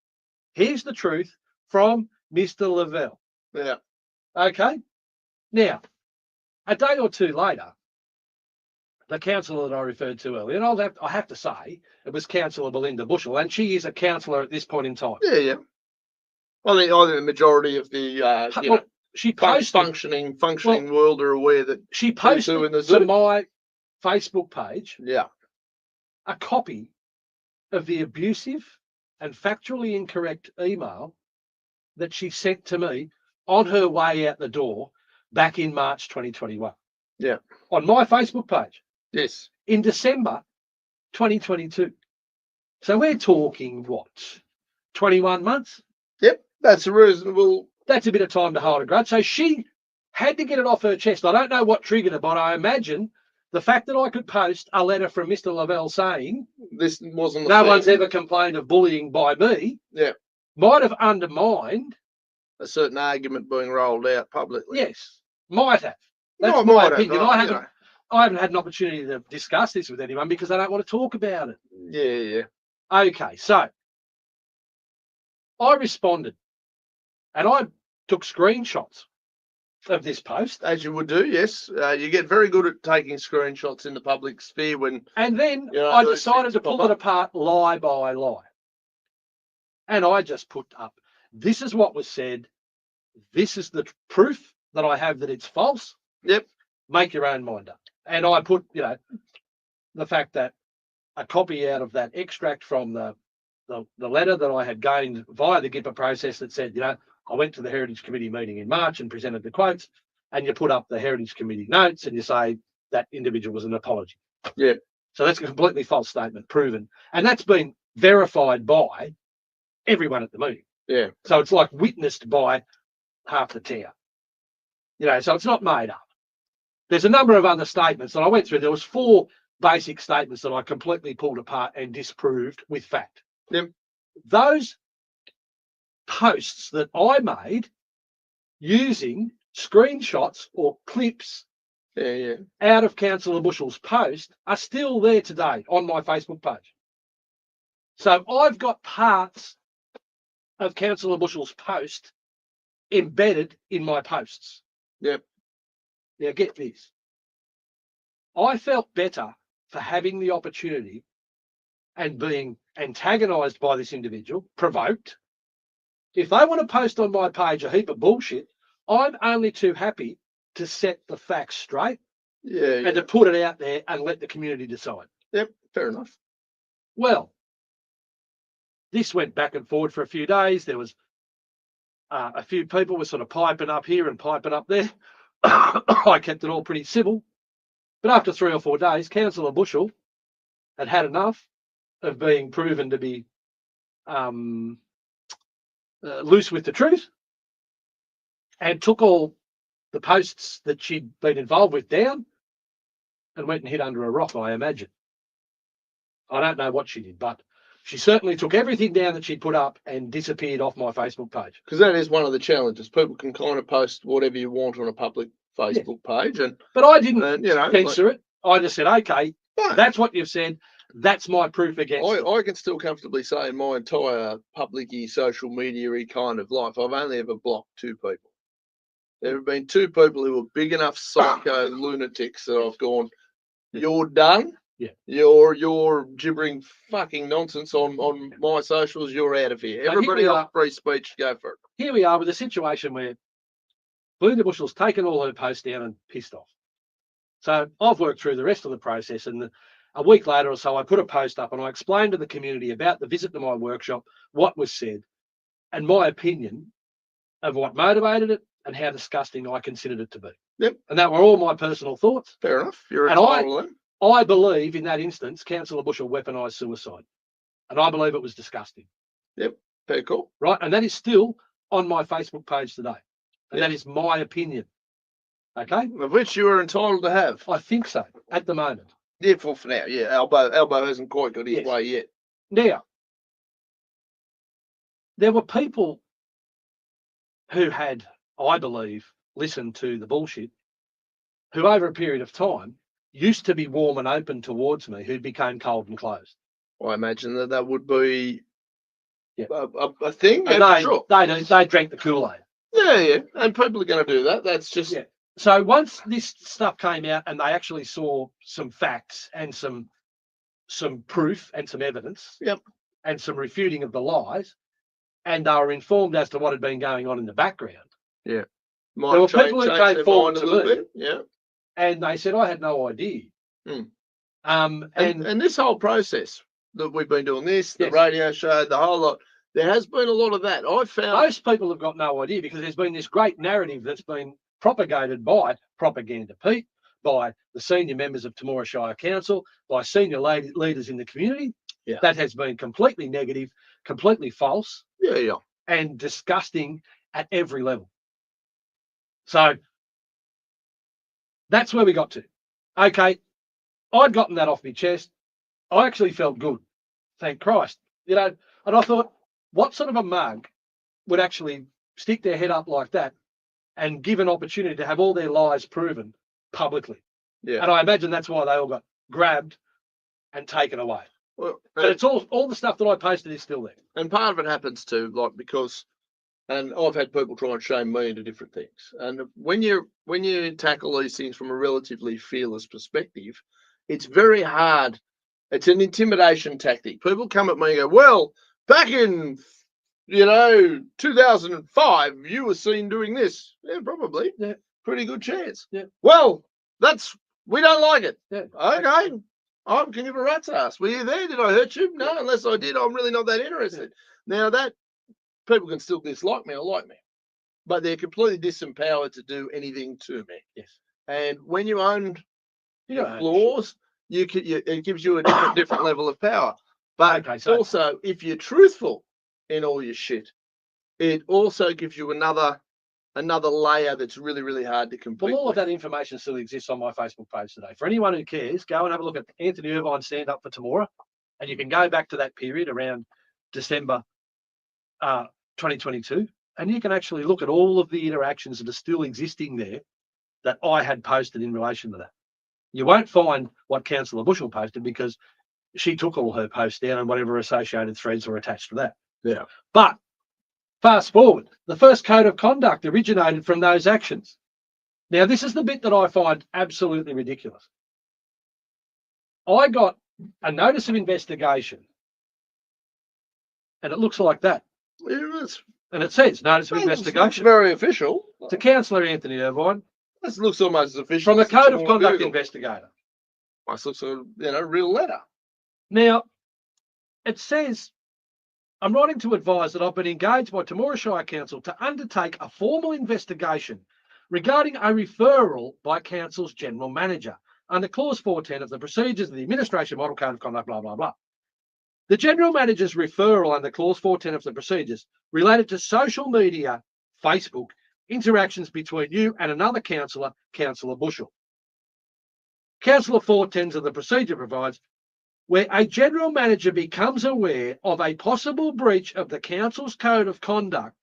Here's the truth from Mr. Lavelle. Yeah. Okay. Now, a day or two later, the councillor that I referred to earlier, and I have to say, it was Councillor Belinda Bushell, and she is a councillor at this point in time. Yeah, yeah. I think the majority of the she posted, functioning world are aware that she posted in the to my Facebook page yeah a copy of the abusive and factually incorrect email that she sent to me on her way out the door back in March 2021. Yeah. On my Facebook page. Yes. In December 2022. So we're talking what? 21 months? Yep. That's a reasonable. That's a bit of time to hold a grudge. So she had to get it off her chest. I don't know what triggered it, but I imagine the fact that I could post a letter from Mr. Lavelle saying this wasn't no one's ever complained of bullying by me. Yeah. Might have undermined a certain argument being rolled out publicly. Yes, might have. That's my opinion. Right, I haven't had an opportunity to discuss this with anyone because I don't want to talk about it. Yeah. Okay, so I responded and I took screenshots of this post. As you would do, yes. You get very good at taking screenshots in the public sphere when... And then I decided to pull it apart lie by lie. And I just put up, this is what was said. This is the proof that I have that it's false. Yep. Make your own mind up. And I put, the fact that a copy out of that extract from the letter that I had gained via the GIPA process that said, I went to the Heritage Committee meeting in March and presented the quotes, and you put up the Heritage Committee notes and you say that individual was an apology. Yeah. So that's a completely false statement, proven. And that's been verified by everyone at the meeting. Yeah. So it's like witnessed by half the town. So it's not made up. There's a number of other statements that I went through. There was 4 basic statements that I completely pulled apart and disproved with fact. Yep. Those posts that I made using screenshots or clips out of Councillor Bushell's post are still there today on my Facebook page. So I've got parts of Councillor Bushell's post embedded in my posts. Yep. Now get this. I felt better for having the opportunity and being antagonised by this individual, provoked. If they want to post on my page a heap of bullshit, I'm only too happy to set the facts straight and to put it out there and let the community decide. Yep, fair enough. Well, this went back and forward for a few days. There was a few people were sort of piping up here and piping up there. I kept it all pretty civil. But after 3 or 4 days, Councillor Bushell had had enough of being proven to be loose with the truth and took all the posts that she'd been involved with down and went and hid under a rock, I imagine. I don't know what she did, but She certainly took everything down that she'd put up and disappeared off my Facebook page. Because that is one of the challenges. People can kind of post whatever you want on a public Facebook page, but I didn't censor it. I just said, okay, that's what you've said. That's my proof against it. I can still comfortably say in my entire public-y, social media-y kind of life, I've only ever blocked 2 people. There have been 2 people who were big enough psycho lunatics that I've gone, you're done. Yeah. You're gibbering fucking nonsense on my socials. You're out of here. Everybody else, free speech, go for it. Here we are with a situation where Belinda Bushel's taken all her posts down and pissed off. So I've worked through the rest of the process, and a week later or so, I put a post up and I explained to the community about the visit to my workshop, what was said, and my opinion of what motivated it and how disgusting I considered it to be. Yep. And that were all my personal thoughts. Fair enough. You're entitled to them. I believe in that instance, Councillor Bushel weaponised suicide. And I believe it was disgusting. Yep. Very cool. Right. And that is still on my Facebook page today. And that is my opinion. Okay. Of which you are entitled to have. I think so, at the moment. Yeah, for now. Yeah. Elbow hasn't quite got his way yet. Now, there were people who had, I believe, listened to the bullshit, who over a period of time used to be warm and open towards me, who became cold and closed. I imagine that would be a thing. Sure. They drank the Kool-Aid. Yeah. And people are going to do that. That's just... Yeah. So once this stuff came out and they actually saw some facts and some proof and some evidence and some refuting of the lies, and they were informed as to what had been going on in the background. Yeah. There were people who came forward to me. Yeah. And they said, I had no idea. And this whole process that we've been doing the radio show, the whole lot, there has been a lot of that. I found most people have got no idea because there's been this great narrative that's been propagated by Propaganda Pete, by the senior members of Temora Shire Council, by senior leaders in the community. Yeah. That has been completely negative, completely false, and disgusting at every level. So that's where we got to. Okay, I'd gotten that off my chest. I actually felt good, thank Christ. And I thought, what sort of a mug would actually stick their head up like that and give an opportunity to have all their lies proven publicly? Yeah. And I imagine that's why they all got grabbed and taken away. Well, but it's all the stuff that I posted is still there. And part of it happens too, because and I've had people try and shame me into different things. And when you tackle these things from a relatively fearless perspective, it's very hard. It's an intimidation tactic. People come at me and go, well, back in 2005, you were seen doing this. Yeah, probably. Yeah. Pretty good chance. Yeah. Well, we don't like it. Yeah. Okay. I can give a rat's ass. Were you there? Did I hurt you? No, unless I did, I'm really not that interested. Now that people can still dislike me or like me, but they're completely disempowered to do anything to me. Yes. And when you own your flaws, it gives you a different level of power. But also, if you're truthful in all your shit, it also gives you another layer that's really, really hard to compete. Well, all of that information still exists on my Facebook page today. For anyone who cares, go and have a look at Anthony Irvine's Stand Up for Temora, and you can go back to that period around December 2022, and you can actually look at all of the interactions that are still existing there that I had posted in relation to that. You won't find what Councillor Bushel posted because she took all her posts down and whatever associated threads were attached to that. Yeah. But fast forward, the first code of conduct originated from those actions. Now, this is the bit that I find absolutely ridiculous. I got a notice of investigation, and it looks like that. And it says notice of investigation. Very official. To Councillor Anthony Irvine. This looks almost as official. From a code of conduct investigator. This looks a real letter. Now, it says, I'm writing to advise that I've been engaged by Temora Shire Council to undertake a formal investigation regarding a referral by Council's General Manager under Clause 410 of the Procedures of the Administration Model Code of Conduct, blah, blah, blah. The General Manager's referral under Clause 410 of the Procedures related to social media, Facebook, interactions between you and another councillor, Councillor Bushel. Councillor 410 of the procedure provides where a general manager becomes aware of a possible breach of the council's code of conduct,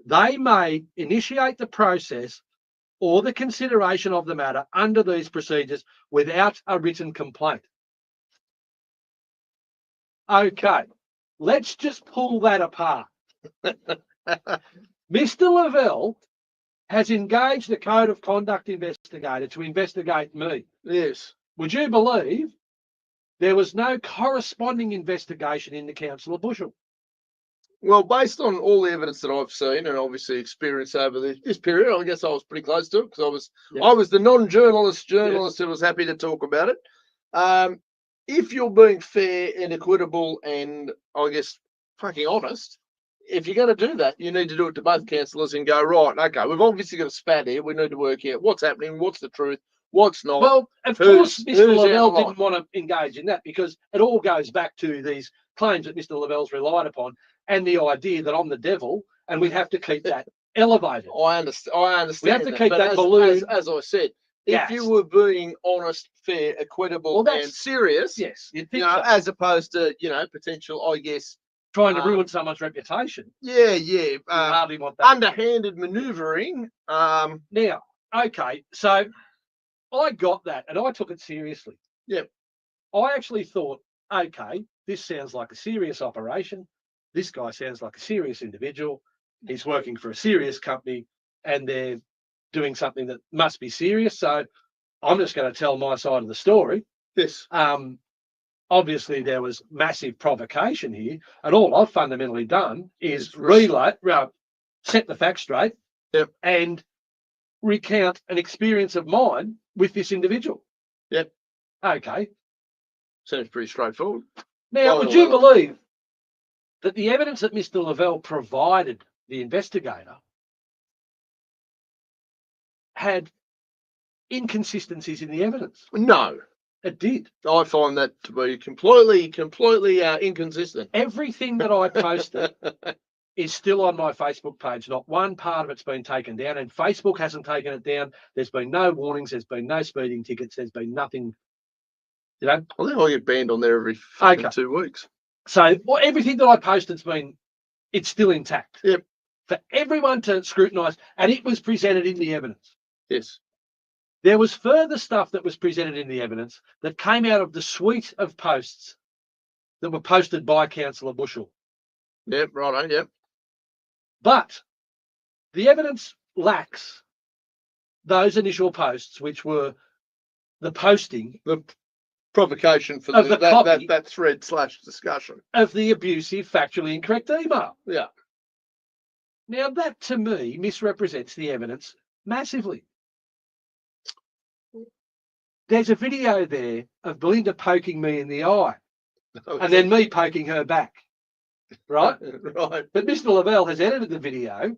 they may initiate the process or the consideration of the matter under these procedures without a written complaint. Okay, let's just pull that apart. Mr. Lavelle has engaged the code of conduct investigator to investigate me. Yes. Would you believe there was no corresponding investigation in the Council of Bushel? Well, based on all the evidence that I've seen and obviously experience over this period, I guess I was pretty close to it because I was the non-journalist who was happy to talk about it. If you're being fair and equitable and I guess fucking honest, if you're going to do that, you need to do it to both councillors and go, right, okay, we've obviously got a spat here. We need to work out what's happening, what's the truth, what's not. Well, of course, Mr. Lavelle didn't want to engage in that because it all goes back to these claims that Mr. Lavelle's relied upon and the idea that I'm the devil and we have to keep that elevated. I understand. We have to keep that balloon. As I said, if you were being honest, fair, equitable, and serious, yes, as opposed to potential, I guess, trying to ruin someone's reputation. Hardly want that. Underhanded manoeuvring. Now, okay, so I got that and I took it seriously. Yep. I actually thought, okay, this sounds like a serious operation. This guy sounds like a serious individual. He's working for a serious company and they're doing something that must be serious. So I'm just going to tell my side of the story. Yes. Obviously, there was massive provocation here, and all I've fundamentally done is set the facts straight and recount an experience of mine with this individual. Yep. Okay. Sounds pretty straightforward. Now, would you believe that the evidence that Mr. Lavelle provided the investigator had inconsistencies in the evidence? No. It did. I find that to be completely inconsistent. Everything that I posted is still on my Facebook page. Not one part of it's been taken down, and Facebook hasn't taken it down. There's been no warnings. There's been no speeding tickets. There's been nothing. I think I get banned on there every 2 weeks. So everything that I posted's it's still intact. Yep. For everyone to scrutinise, and it was presented in the evidence. Yes. There was further stuff that was presented in the evidence that came out of the suite of posts that were posted by Councillor Bushel. Yep, righto, yep. But the evidence lacks those initial posts, which were the posting, the provocation for that thread/discussion of the abusive, factually incorrect email. Yeah. Now that to me misrepresents the evidence massively. There's a video there of Belinda poking me in the eye and then me poking her back, right? Right. But Mr. Lavelle has edited the video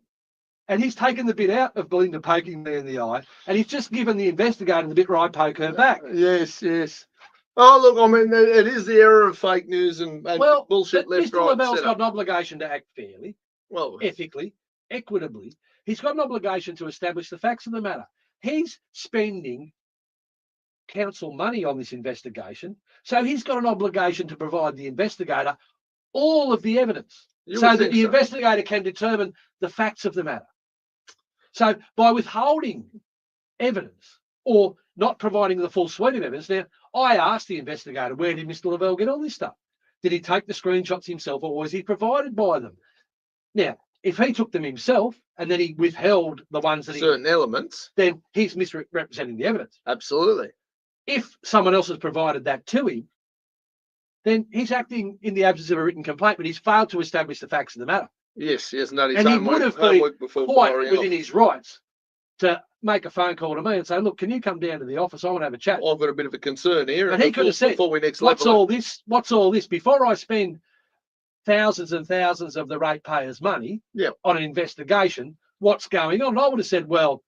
and he's taken the bit out of Belinda poking me in the eye and he's just given the investigator the bit where I poke her back. Yes, yes. Oh, look, I mean, it is the era of fake news and bullshit left, Mr. right, Lavelle's got an obligation to act fairly, ethically, equitably. He's got an obligation to establish the facts of the matter. He's spending council money on this investigation, so he's got an obligation to provide the investigator all of the evidence so that the investigator can determine the facts of the matter. So by withholding evidence or not providing the full suite of evidence, now I asked the investigator, where did Mr. Lavelle get all this stuff? Did he take the screenshots himself or was he provided by them? Now, if he took them himself and then he withheld the ones that certain elements, then he's misrepresenting the evidence. Absolutely. If someone else has provided that to him, then he's acting in the absence of a written complaint, but he's failed to establish the facts of the matter. Yes, yes, no, and he would have been quite within his rights to make a phone call to me and say, look, can you come down to the office? I want to have a chat. I've got a bit of a concern here. And he could have said, what's all this? What's all this? Before I spend thousands and thousands of the ratepayers' money on an investigation, what's going on? And I would have said, well,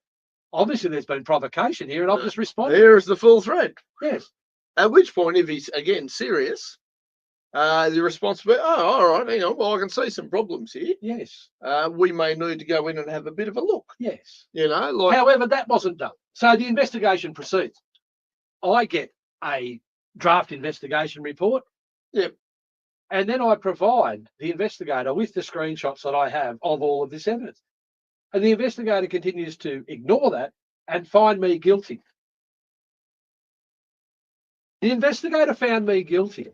obviously there's been provocation here, and I've just responded. Here is the full thread. Yes. At which point, if he's, again, serious, the response will be, oh, all right, hang on, well, I can see some problems here. Yes. We may need to go in and have a bit of a look. Yes. However, that wasn't done. So the investigation proceeds. I get a draft investigation report Yep. And then I provide the investigator with the screenshots that I have of all of this evidence. And the investigator continues to ignore that and find me guilty. The investigator found me guilty.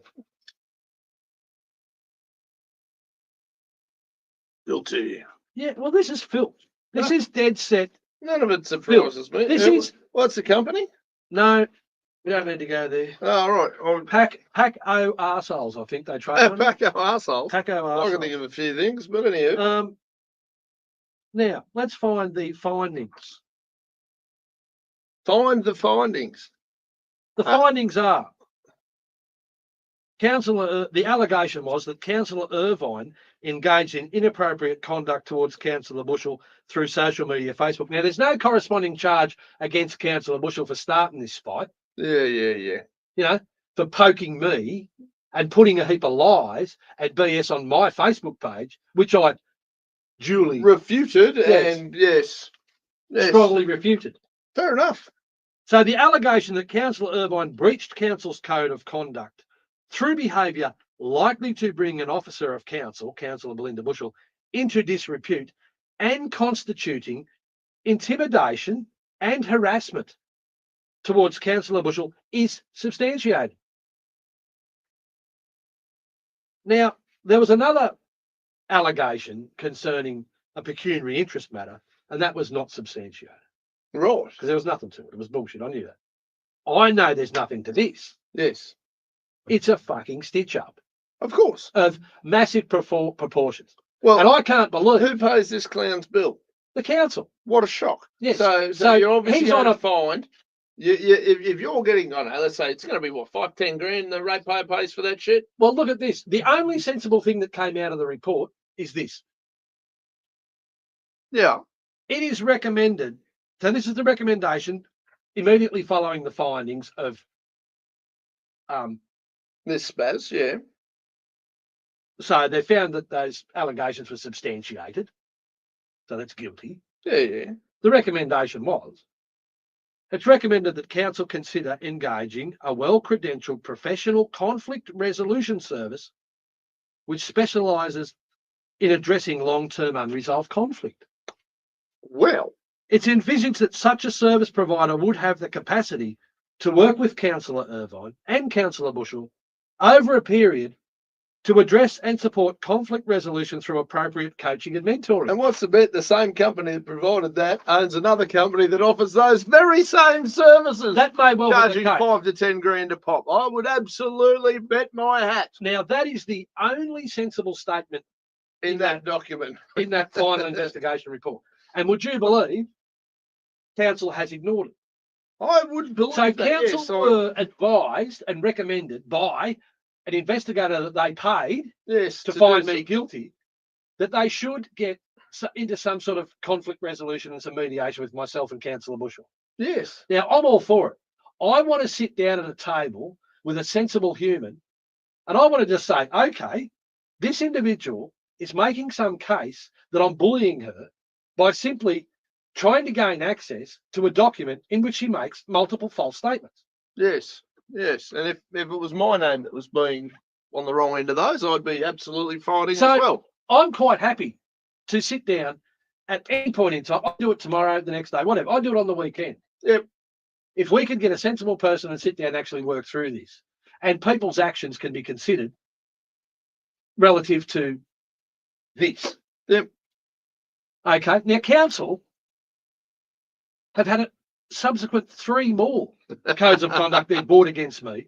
Guilty. Yeah, well, this is filth. This is dead set. None of it surprises me. This is What's the company? no. We don't need to go there. Oh, right. Paco arseholes, I think they trade. Paco arseholes. Paco I can arseholes. think of a few things, but anyhow. Now let's find the findings. Find the findings. The findings are the allegation was that Councillor Irvine engaged in inappropriate conduct towards Councillor Bushell through social media, Facebook. Now, there's no corresponding charge against Councillor Bushell for starting this fight. Yeah. You know, for poking me and putting a heap of lies and BS on my Facebook page, which I duly refuted and yes, strongly refuted. Fair enough. So the allegation that Councillor Irvine breached Council's code of conduct through behaviour likely to bring an officer of Council, Councillor Belinda Bushell, into disrepute and constituting intimidation and harassment towards Councillor Bushell is substantiated. Now, there was another allegation concerning a pecuniary interest matter, and that was not substantiated. Right. Because there was nothing to it. It was bullshit. I knew that. I know there's nothing to this. Yes. It's a fucking stitch up. Of course. Of massive proportions. Well, and I can't believe. Who pays this clown's bill? The council. What a shock. Yes. So you're obviously on a fine. If you're getting, I don't know, let's say it's going to be what, 5-10 grand the ratepayer pays for that shit? Well, look at this. The only sensible thing that came out of the report is this. Yeah. It is recommended. So this is the recommendation immediately following the findings of this spaz, yeah. So they found that those allegations were substantiated. So that's guilty. Yeah. The recommendation was, it's recommended that council consider engaging a well-credentialed professional conflict resolution service which specialises in addressing long-term unresolved conflict. Well, it's envisaged that such a service provider would have the capacity to work with Councillor Irvine and Councillor Bushell over a period to address and support conflict resolution through appropriate coaching and mentoring. And what's the bet? The same company that provided that owns another company that offers those very same services. That may well charging be the case. 5 to 10 grand a pop. I would absolutely bet my hat. Now, that is the only sensible statement in that document, in that final investigation report. And would you believe council has ignored it? I would believe so that. Council were advised and recommended by an investigator that they paid to find me guilty, that they should get into some sort of conflict resolution and some mediation with myself and Councillor Bushell. Yes. Now, I'm all for it. I want to sit down at a table with a sensible human and I want to just say, okay, this individual is making some case that I'm bullying her by simply trying to gain access to a document in which she makes multiple false statements. Yes. Yes, and if it was my name that was being on the wrong end of those, I'd be absolutely fighting as well. I'm quite happy to sit down at any point in time. I'll do it tomorrow, the next day, whatever. I'll do it on the weekend. Yep. If we could get a sensible person and sit down and actually work through this, and people's actions can be considered relative to this. Yep. Okay. Now, council have had a subsequent 3 more codes of conduct being brought against me.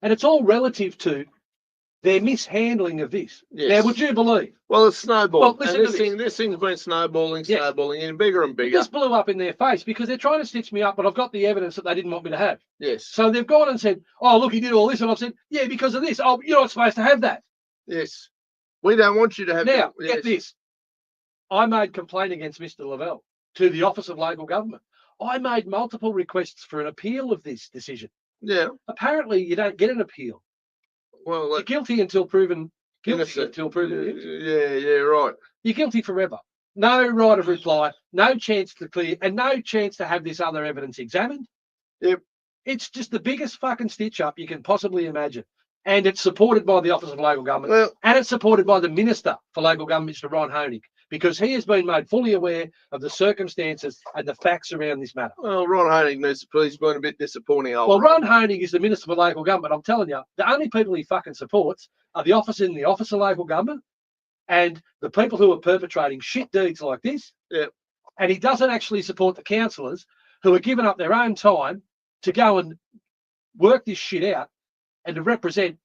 And it's all relative to their mishandling of this. Yes. Now, would you believe? Well, it's snowballing. Well, this thing's been snowballing, and bigger and bigger. This blew up in their face because they're trying to stitch me up, but I've got the evidence that they didn't want me to have. Yes. So they've gone and said, oh, look, he did all this. And I've said, yeah, because of this. Oh, you're not supposed to have that. Yes. We don't want you to have now, that. Get this. I made complaint against Mr. Lavelle to the Office of Local Government. I made multiple requests for an appeal of this decision. Yeah. Apparently, you don't get an appeal. Well, you're guilty until proven guilty. Until proven guilty. Yeah, right. You're guilty forever. No right of reply, no chance to clear, and no chance to have this other evidence examined. Yep. It's just the biggest fucking stitch up you can possibly imagine. and it's supported by the Office of Local Government, Well, and it's supported by the Minister for Local Government, Mr. Ron Honig, because he has been made fully aware of the circumstances and the facts around this matter. well, Ron Honig needs to please been a bit disappointing. Well, Ron Honig is the Minister for Local Government. I'm telling you, the only people he fucking supports are the officers in the Office of Local Government and the people who are perpetrating shit deeds like this. Yeah. And he doesn't actually support the councillors who are giving up their own time to go and work this shit out and to represent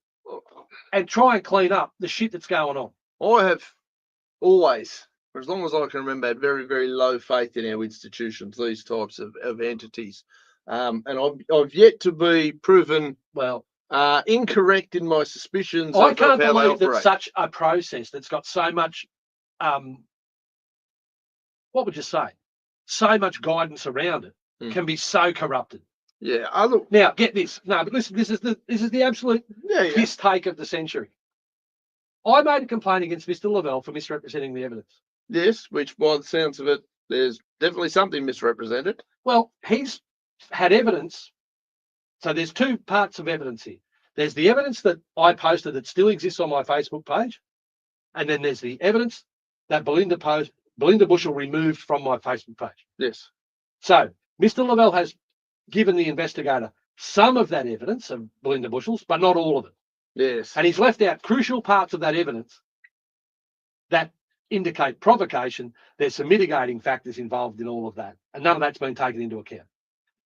and try and clean up the shit that's going on. I have always, for as long as I can remember, had very, very low faith in our institutions, these types of entities. And I've yet to be proven Well, incorrect in my suspicions I of can't how they believe that operate. such a process that's got so much, what would you say, so much guidance around it can be so corrupted. Yeah, look. Now, get this. No, but listen, this is the absolute piss take of the century. I made a complaint against Mr. Lavelle for misrepresenting the evidence. Yes, which by the sounds of it, there's definitely something misrepresented. Well, he's had evidence. So there's two parts of evidence here. There's the evidence that I posted that still exists on my Facebook page. And then there's the evidence that Belinda Bushell removed from my Facebook page. Yes. So Mr. Lavelle has given the investigator some of that evidence of Belinda Bushell's, but not all of it. Yes. And he's left out crucial parts of that evidence that indicate provocation. There's some mitigating factors involved in all of that. And none of that's been taken into account.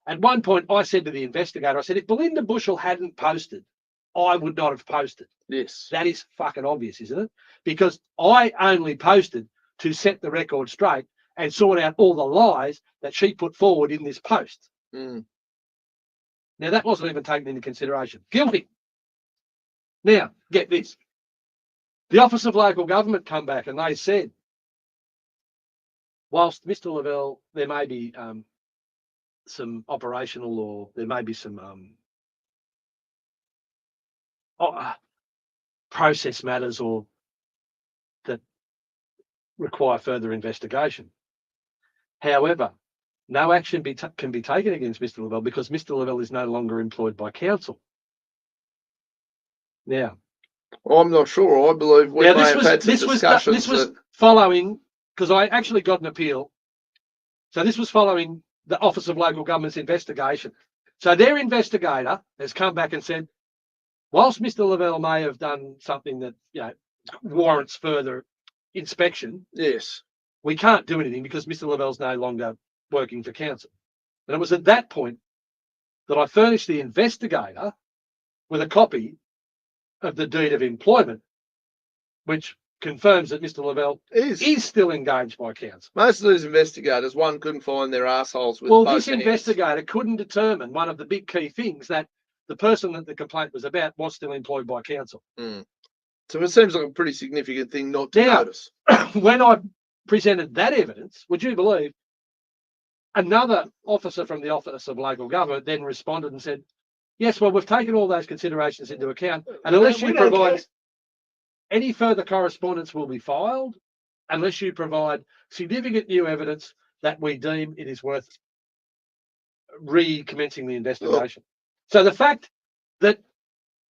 At one point, I said to the investigator, I said, if Belinda Bushell hadn't posted, I would not have posted. Yes. That is fucking obvious, isn't it? Because I only posted to set the record straight and sort out all the lies that she put forward in this post. Mm. Now, that wasn't even taken into consideration. Guilty. Now, get this. The Office of Local Government come back and they said, whilst Mr. Lavelle, there may be some operational or there may be some process matters or that require further investigation. However, no action can be taken against Mr. Lavelle because Mr. Lavelle is no longer employed by council. Now, I'm not sure. I believe we may have had some discussions. This was following, because I actually got an appeal. So this was following the Office of Local Government's investigation. So their investigator has come back and said, whilst Mr. Lavelle may have done something that warrants further inspection, yes, we can't do anything because Mr. Lavelle's no longer working for council. And it was at that point that I furnished the investigator with a copy of the deed of employment, which confirms that Mr. Lavelle is still engaged by council. Most of these investigators, one couldn't find their assholes with. Well, this investigator couldn't determine one of the big key things, that the person that the complaint was about was still employed by council. Mm. So it seems like a pretty significant thing not to notice. When I presented that evidence, would you believe, another officer from the Office of Local Government then responded and said, yes, well, we've taken all those considerations into account, and unless you provide any further correspondence will be filed, unless you provide significant new evidence that we deem it is worth recommencing the investigation. So the fact that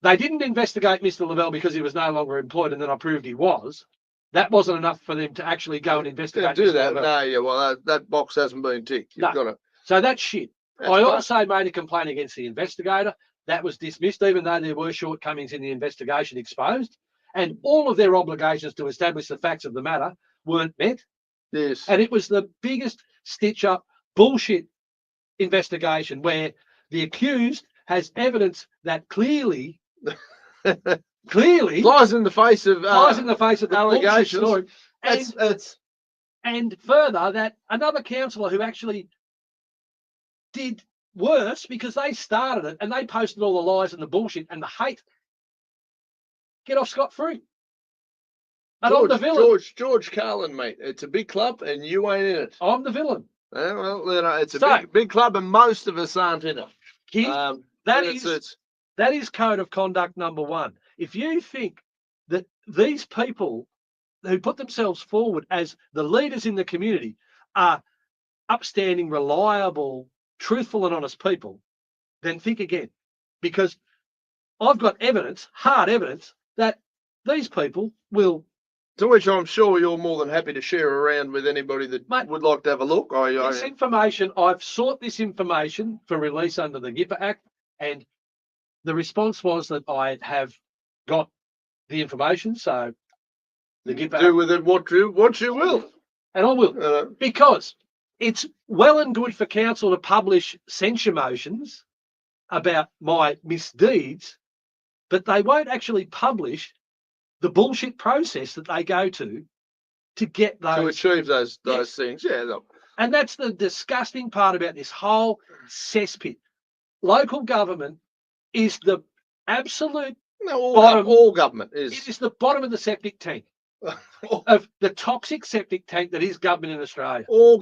they didn't investigate Mr. Lavelle because he was no longer employed and then I proved he was, that wasn't enough for them to actually go and investigate. Do that. No, yeah, well, that box hasn't been ticked. You've got to. So that's shit. I also made a complaint against the investigator. That was dismissed, even though there were shortcomings in the investigation exposed. And all of their obligations to establish the facts of the matter weren't met. Yes. And it was the biggest stitch-up bullshit investigation where the accused has evidence that clearly flies in the face of the allegations. And further, that another councillor who actually did worse because they started it and they posted all the lies and the bullshit and the hate, get off scot-free. And I'm the villain. George Carlin, mate. It's a big club and you ain't in it. I'm the villain. Well, it's a big club and most of us aren't in it. That is code of conduct number one. If you think that these people who put themselves forward as the leaders in the community are upstanding, reliable, truthful and honest people, then think again. Because I've got evidence, hard evidence, that these people will. To which I'm sure you're more than happy to share around with anybody that Mate, would like to have a look. This information, I've sought this information for release under the GIPA Act, and the response was that I have got the information, so the GIPA do with it what you will. And I will, because it's well and good for council to publish censure motions about my misdeeds, but they won't actually publish the bullshit process that they go to get those, to achieve those things. Yeah, look. And that's the disgusting part about this whole cesspit. Local government is the absolute bottom. All government is. It is the bottom of the septic tank. Of the toxic septic tank that is government in Australia. All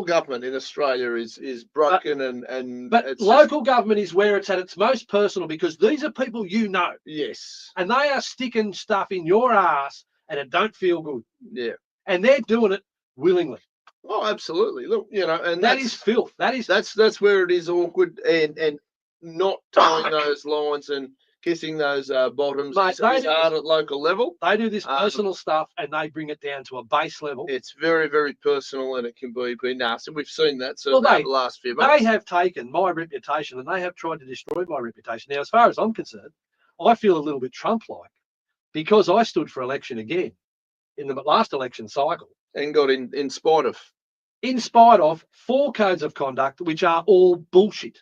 government in Australia is broken, but it's local government is where it's at its most personal, because these are people you know. Yes. And they are sticking stuff in your ass and it don't feel good. Yeah. And they're doing it willingly. Oh, absolutely. Look, and that is filth. That's where it is awkward, and not towing those lines and kissing those bottoms. Mate, is hard at local level. They do this personal stuff and they bring it down to a base level. It's very, very personal, and it can be nasty. We've seen that over the last few months. They have taken my reputation and they have tried to destroy my reputation. Now, as far as I'm concerned, I feel a little bit Trump-like, because I stood for election again in the last election cycle. And got in spite of 4 codes of conduct, which are all bullshit.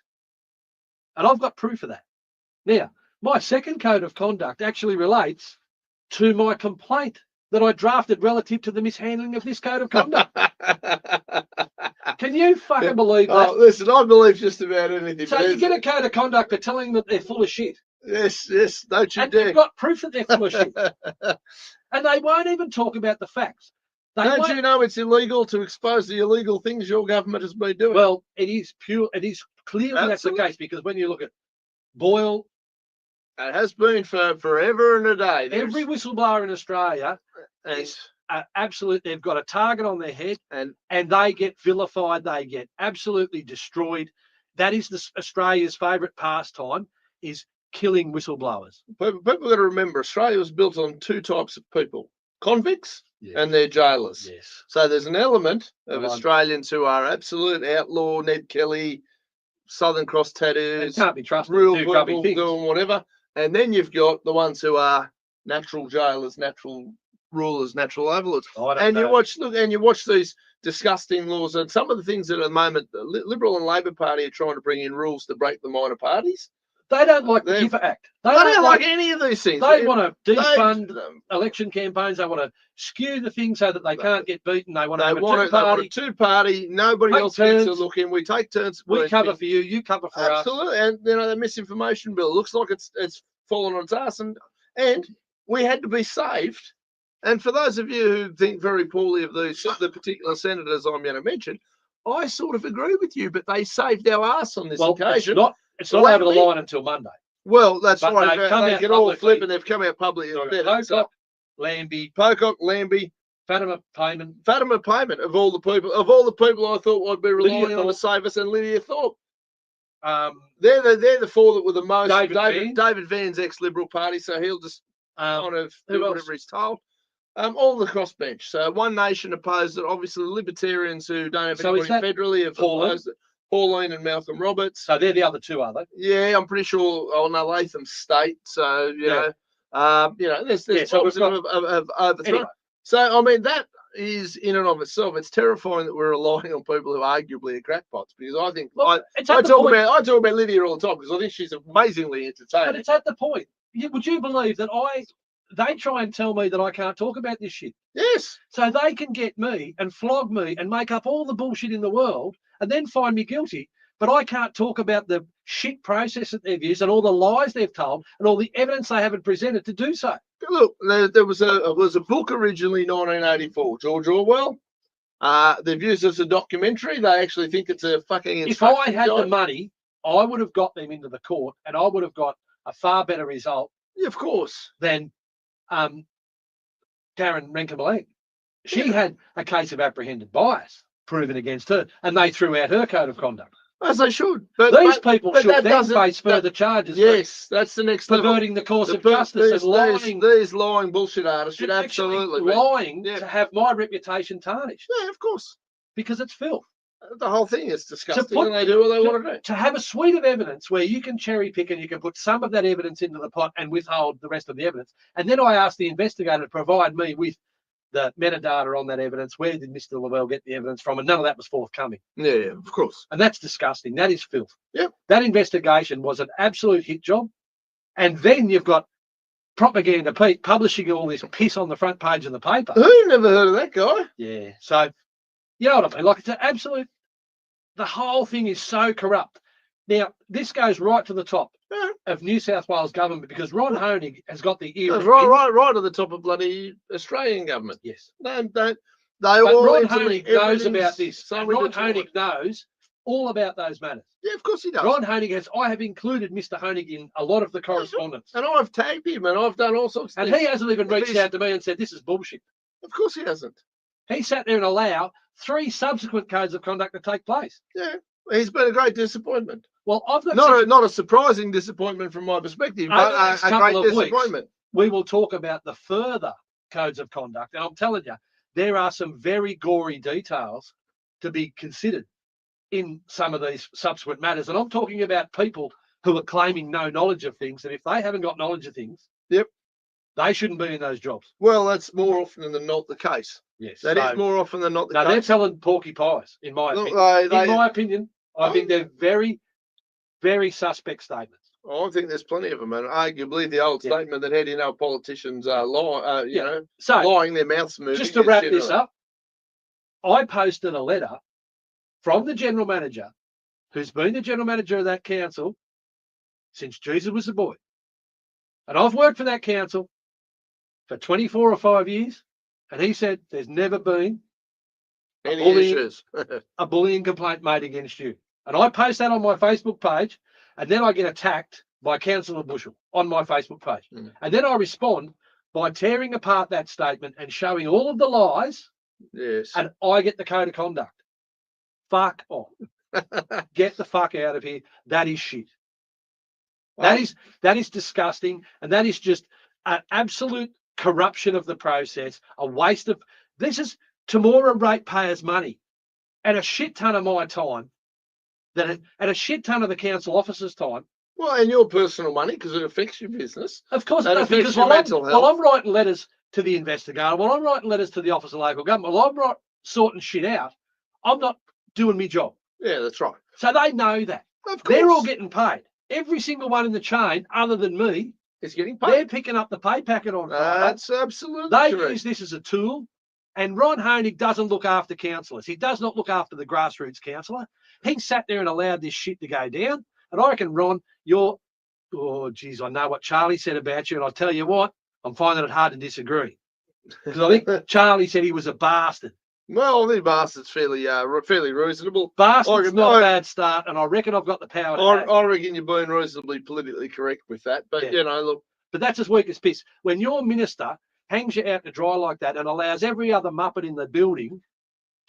And I've got proof of that. Now, my second code of conduct actually relates to my complaint that I drafted relative to the mishandling of this code of conduct. Can you fucking believe that? Oh, listen, I believe just about anything. So you get a code of conduct for telling them that they're full of shit. Yes, don't you dare. And they've got proof that they're full of shit. And they won't even talk about the facts. Don't you know it's illegal to expose the illegal things your government has been doing? Well, it is clearly that's the case, because when you look at Boyle, it has been for forever and a day. Every whistleblower in Australia is absolute. They've got a target on their head, and they get vilified. They get absolutely destroyed. That is Australia's favourite pastime, is killing whistleblowers. People got to remember, Australia was built on 2 types of people: convicts and their jailers. Yes. So there's an element of Australians who are absolute outlaw, Ned Kelly, Southern Cross tattoos, can't be trusted, real people doing whatever. And then you've got the ones who are natural jailers, natural rulers, natural overlords. And you watch these disgusting laws, and some of the things that at the moment the Liberal and Labor Party are trying to bring in rules to break the minor parties. They don't like the GIPA Act. They don't like any of these things. They want to defund election campaigns. They want to skew the thing so that they can't get beaten. They want to have a two-party. Nobody else gets a look in. We take turns. We cover for you. You cover for us. Absolutely. And the misinformation bill looks like it's fallen on its ass, and we had to be saved. And for those of you who think very poorly of the particular senators I'm going to mention, I sort of agree with you, but they saved our ass on this occasion. It's not over the line until Monday. Well, that's right. They can all flip, and they've come out publicly. Pocock, Lambie, Fatima Payment, of all the people I thought I'd be relying on to save us, and Lydia Thorpe. They're the 4 that were the most. David Vann's ex-Liberal Party, so he'll just kind of do whatever he's told. All the crossbench. So One Nation opposed it. Obviously, the Libertarians who don't have anybody federally have opposed it. Pauline and Malcolm Roberts. So they're the other 2, are they? Yeah, I'm pretty sure. Oh no, Latham State. So there's positive of overthrow. Anyway. So I mean, that is in and of itself. It's terrifying that we're relying on people who arguably are crackpots, because I think I talk about Lydia all the time, because I think she's amazingly entertaining. But it's at the point. Would you believe that they try and tell me that I can't talk about this shit? Yes. So they can get me and flog me and make up all the bullshit in the world and then find me guilty. But I can't talk about the shit process that they've used and all the lies they've told and all the evidence they haven't presented to do so. Look, there was a book originally, 1984, George Orwell. They've used it as a documentary. They actually think it's a fucking. If I had the money, I would have got them into the court, and I would have got a far better result. Yeah, of course. Than Karen Renkemelang. She had a case of apprehended bias proven against her, and they threw out her code of conduct. As they should. But These people should that then doesn't face further charges yes, that's the next for level. perverting the course of justice and lying. These lying bullshit artists should actually absolutely lying Yeah. to have my reputation tarnished Yeah, of course. because it's filth. The whole thing is disgusting, put- and they do what they want to do. To have a suite of evidence where you can cherry pick and you can put some of that evidence into the pot and withhold the rest of the evidence. And then I ask the investigator to provide me with the metadata on that evidence. Where did Mr. Lavelle get the evidence from? And none of that was forthcoming. Yeah, of course. And that's disgusting. That is filth. Yep. That investigation was an absolute hit job. And then you've got Propaganda Pete publishing all this piss on the front page of the paper. Who never heard of that guy? Yeah. So, you know what I mean? Like, it's an absolute, the whole thing is so corrupt. Now, this goes right to the top of New South Wales government because Ron Honig has got the ear. Right to the top of bloody Australian government. Yes. They But all Ron Honig knows about this. So And Ron Honig knows all about those matters. Yeah, of course he does. Ron Honig I have included Mr. Honig in a lot of the correspondence. And I've tagged him and I've done all sorts of And things. he hasn't even reached out to me and said, this is bullshit. Of course he hasn't. He sat there and allowed 3 subsequent codes of conduct to take place. Yeah. He's been a great disappointment. Well, I've got not a surprising disappointment from my perspective, but a great disappointment. We will talk about the further codes of conduct. And I'm telling you, there are some very gory details to be considered in some of these subsequent matters. And I'm talking about people who are claiming no knowledge of things. And if they haven't got knowledge of things, yep, they shouldn't be in those jobs. Well, that's more often than not the case. Yes. That is more often than not the case. They're telling porky pies, in my opinion. In my opinion, I think they're very, very suspect statements. I think there's plenty of them, and arguably the old statement that had politicians are lying their mouths moving. Just to wrap this up, I posted a letter from the general manager, who's been the general manager of that council since Jesus was a boy. And I've worked for that council for 24 or 5 years, and he said there's never been a bullying complaint made against you. And I post that on my Facebook page, and then I get attacked by Councillor Bushell on my Facebook page. And then I respond by tearing apart that statement and showing all of the lies. Yes. And I get the code of conduct. Fuck off. Get the fuck out of here. That is shit. That is disgusting. And that is just an absolute corruption of the process, a waste of, this is Temora ratepayers' money and a shit ton of my time, and a shit ton of the council officers' time. Well, and your personal money, because it affects your business. Of course, it because while I'm writing letters to the investigator, while I'm writing letters to the Office of Local Government, while I'm sorting shit out, I'm not doing my job. Yeah, that's right. So they know that. Of course. They're all getting paid. Every single one in the chain, other than me, is getting paid. They're picking up the pay packet on Friday. That's absolutely They correct. use this as a tool. And Ron Honig doesn't look after councillors. He does not look after the grassroots councillor. He sat there and allowed this shit to go down. And I reckon, Ron, oh, geez, I know what Charlie said about you. And I'll tell you what, I'm finding it hard to disagree. Because I think Charlie said he was a bastard. Well, the bastard's fairly reasonable. Bastard's not a bad start, and I reckon I've got the power to I reckon you're being reasonably politically correct with that. But, look. But that's as weak as piss. When your minister hangs you out to dry like that and allows every other muppet in the building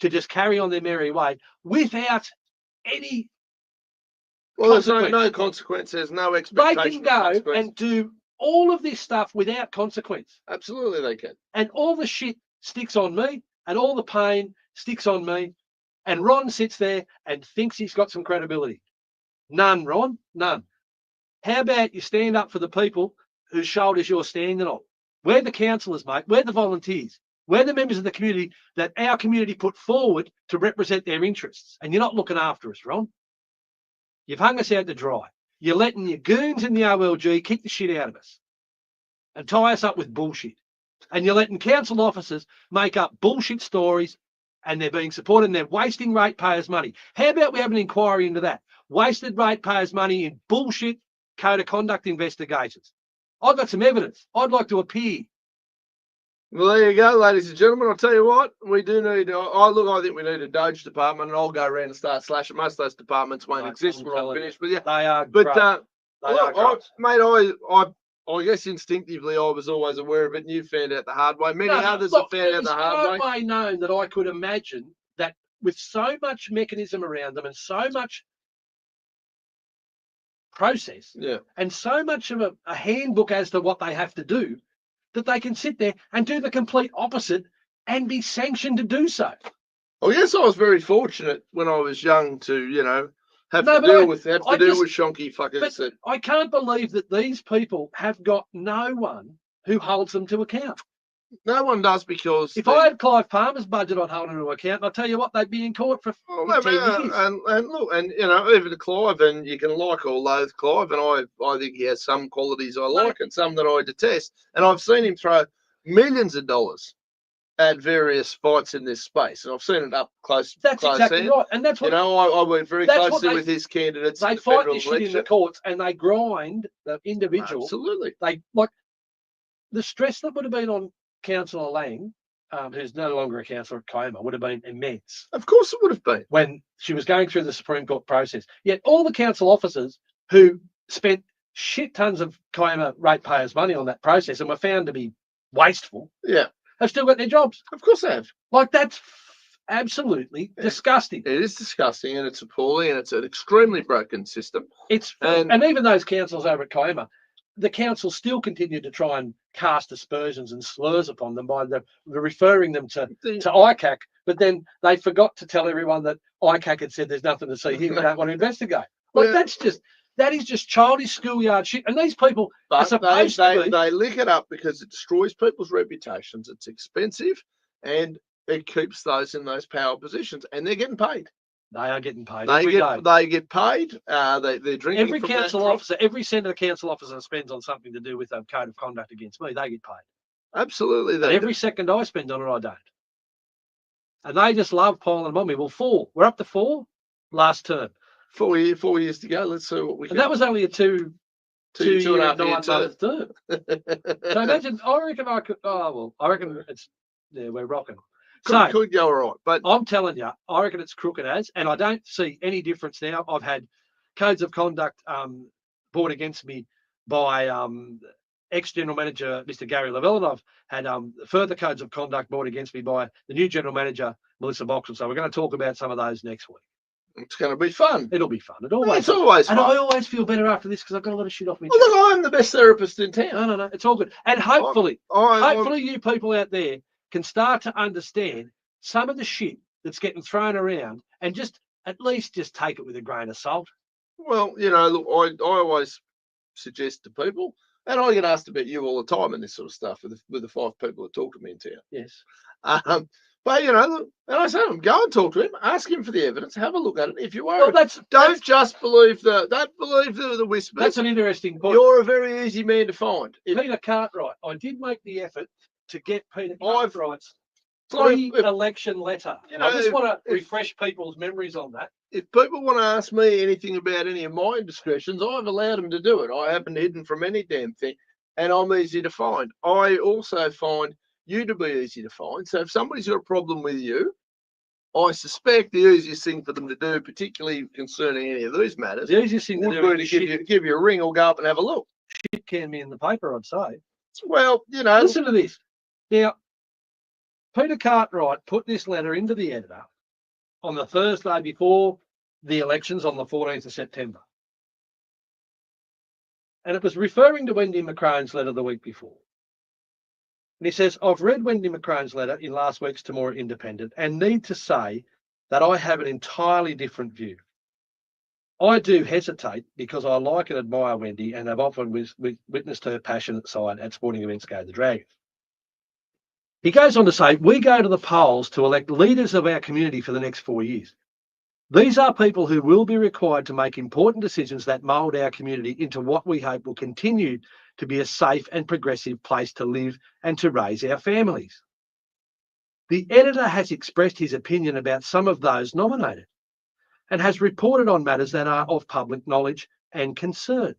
to just carry on their merry way without any there's no consequence. There's no expectation. They can go and do all of this stuff without consequence. Absolutely, they can. And all the shit sticks on me, and all the pain sticks on me. And Ron sits there and thinks he's got some credibility. None, Ron, none. How about you stand up for the people whose shoulders you're standing on? We're the councillors, mate. We're the volunteers. We're the members of the community that our community put forward to represent their interests. And you're not looking after us, Ron. You've hung us out to dry. You're letting your goons in the OLG kick the shit out of us and tie us up with bullshit. And you're letting council officers make up bullshit stories, and they're being supported and they're wasting ratepayers' money. How about we have an inquiry into that? Wasted ratepayers' money in bullshit code of conduct investigations. I've got some evidence. I'd like to appear. Well, there you go, ladies and gentlemen. I'll tell you what, we do need. I think we need a Doge department, and I'll go around and start slashing. Most of those departments won't exist when I'm finished with you. They are, but I guess instinctively I was always aware of it, and you found out the hard way. Many others have found out the hard way. It's no way known that I could imagine that with so much mechanism around them and so much process Yeah. and so much of a handbook as to what they have to do that they can sit there and do the complete opposite and be sanctioned to do so. Well, yes, I was very fortunate when I was young to, have No, to but deal I- with I just- shonky fuckers. But That, I can't believe that these people have got no one who holds them to account. no one does, because If I had Clive Palmer's budget on holding to account, I'll tell you what, they'd be in court for well, 10 years. and look, and even Clive, and you can like or loathe Clive, and I think he has some qualities I like and some that I detest, and I've seen him throw millions of dollars at various fights in this space, and I've seen it up close. That's close exactly hand. right. And that's what I worked very that's what closely they- with his candidates in they the fight federal this shit in the election. courts, and they grind the individual. Absolutely. They like the stress that would have been on Councillor Lang, who's no longer a councillor at Kiama, would have been immense Of course it would have been. when she was going through the Supreme Court process. Yet all the council officers who spent shit tons of Kiama ratepayers' money on that process and were found to be wasteful Yeah, have still got their jobs. of course they have. Like, that's absolutely disgusting. It is disgusting, and it's appalling, and it's an extremely broken system. And even those councils over at Kiama, the council still continued to try and cast aspersions and slurs upon them by the referring them to ICAC, but then they forgot to tell everyone that ICAC had said there's nothing to see here, we don't want to investigate. Like, that is just childish schoolyard shit. And these people are supposed to be. They lick it up because it destroys people's reputations. It's expensive, and it keeps those in those power positions, and they're getting paid. They are getting paid. They get paid. They're drinking. Every council officer, every cent a council officer spends on something to do with a code of conduct against me, they get paid. Absolutely. And every second I spend on it, I don't. And they just love piling them on me. Well, 4. We're up to 4 last term. 4 years to go. Let's see what we can. And that was only a two and a half year, year 9 month term. So imagine, I reckon I could. Oh well, I reckon we're rocking. Could go all right, but I'm telling you, I reckon it's crooked as, and I don't see any difference now. I've had codes of conduct brought against me by ex-general manager Mr. Gary Lavelle, and I've had further codes of conduct brought against me by the new general manager Melissa Boxall. So we're going to talk about some of those next week. It's going to be fun. It'll be fun. It's always fun. And I always feel better after this because I've got a lot of shit off me. Well, look, I'm the best therapist in town. No, it's all good. And hopefully, you people out there can start to understand some of the shit that's getting thrown around and just at least just take it with a grain of salt. Well, look, I always suggest to people, and I get asked about you all the time and this sort of stuff with the 5 people that talk to me in town. Yes. But look, and I say to them, go and talk to him, ask him for the evidence, have a look at it. If you are, don't just believe the whispers. That's an interesting point. You're a very easy man to find. Peter Cartwright, I did make the effort to get Peter Cartwright's pre-election letter. I just want to refresh people's memories on that. If people want to ask me anything about any of my indiscretions, I've allowed them to do it. I haven't hidden from any damn thing, and I'm easy to find. I also find you to be easy to find. So if somebody's got a problem with you, I suspect the easiest thing for them to do, particularly concerning any of these matters, the easiest thing would be to give you a ring or go up and have a look. Shit can be in the paper, I'd say. Well, listen to this. Now, Peter Cartwright put this letter into the editor on the Thursday before the elections on the 14th of September. And it was referring to Wendy McCrone's letter the week before. And he says, I've read Wendy McCrone's letter in last week's Temora Independent and need to say that I have an entirely different view. I do hesitate because I like and admire Wendy and have often witnessed her passionate side at sporting events Go the Dragons. He goes on to say, we go to the polls to elect leaders of our community for the next 4 years. These are people who will be required to make important decisions that mould our community into what we hope will continue to be a safe and progressive place to live and to raise our families. The editor has expressed his opinion about some of those nominated and has reported on matters that are of public knowledge and concern.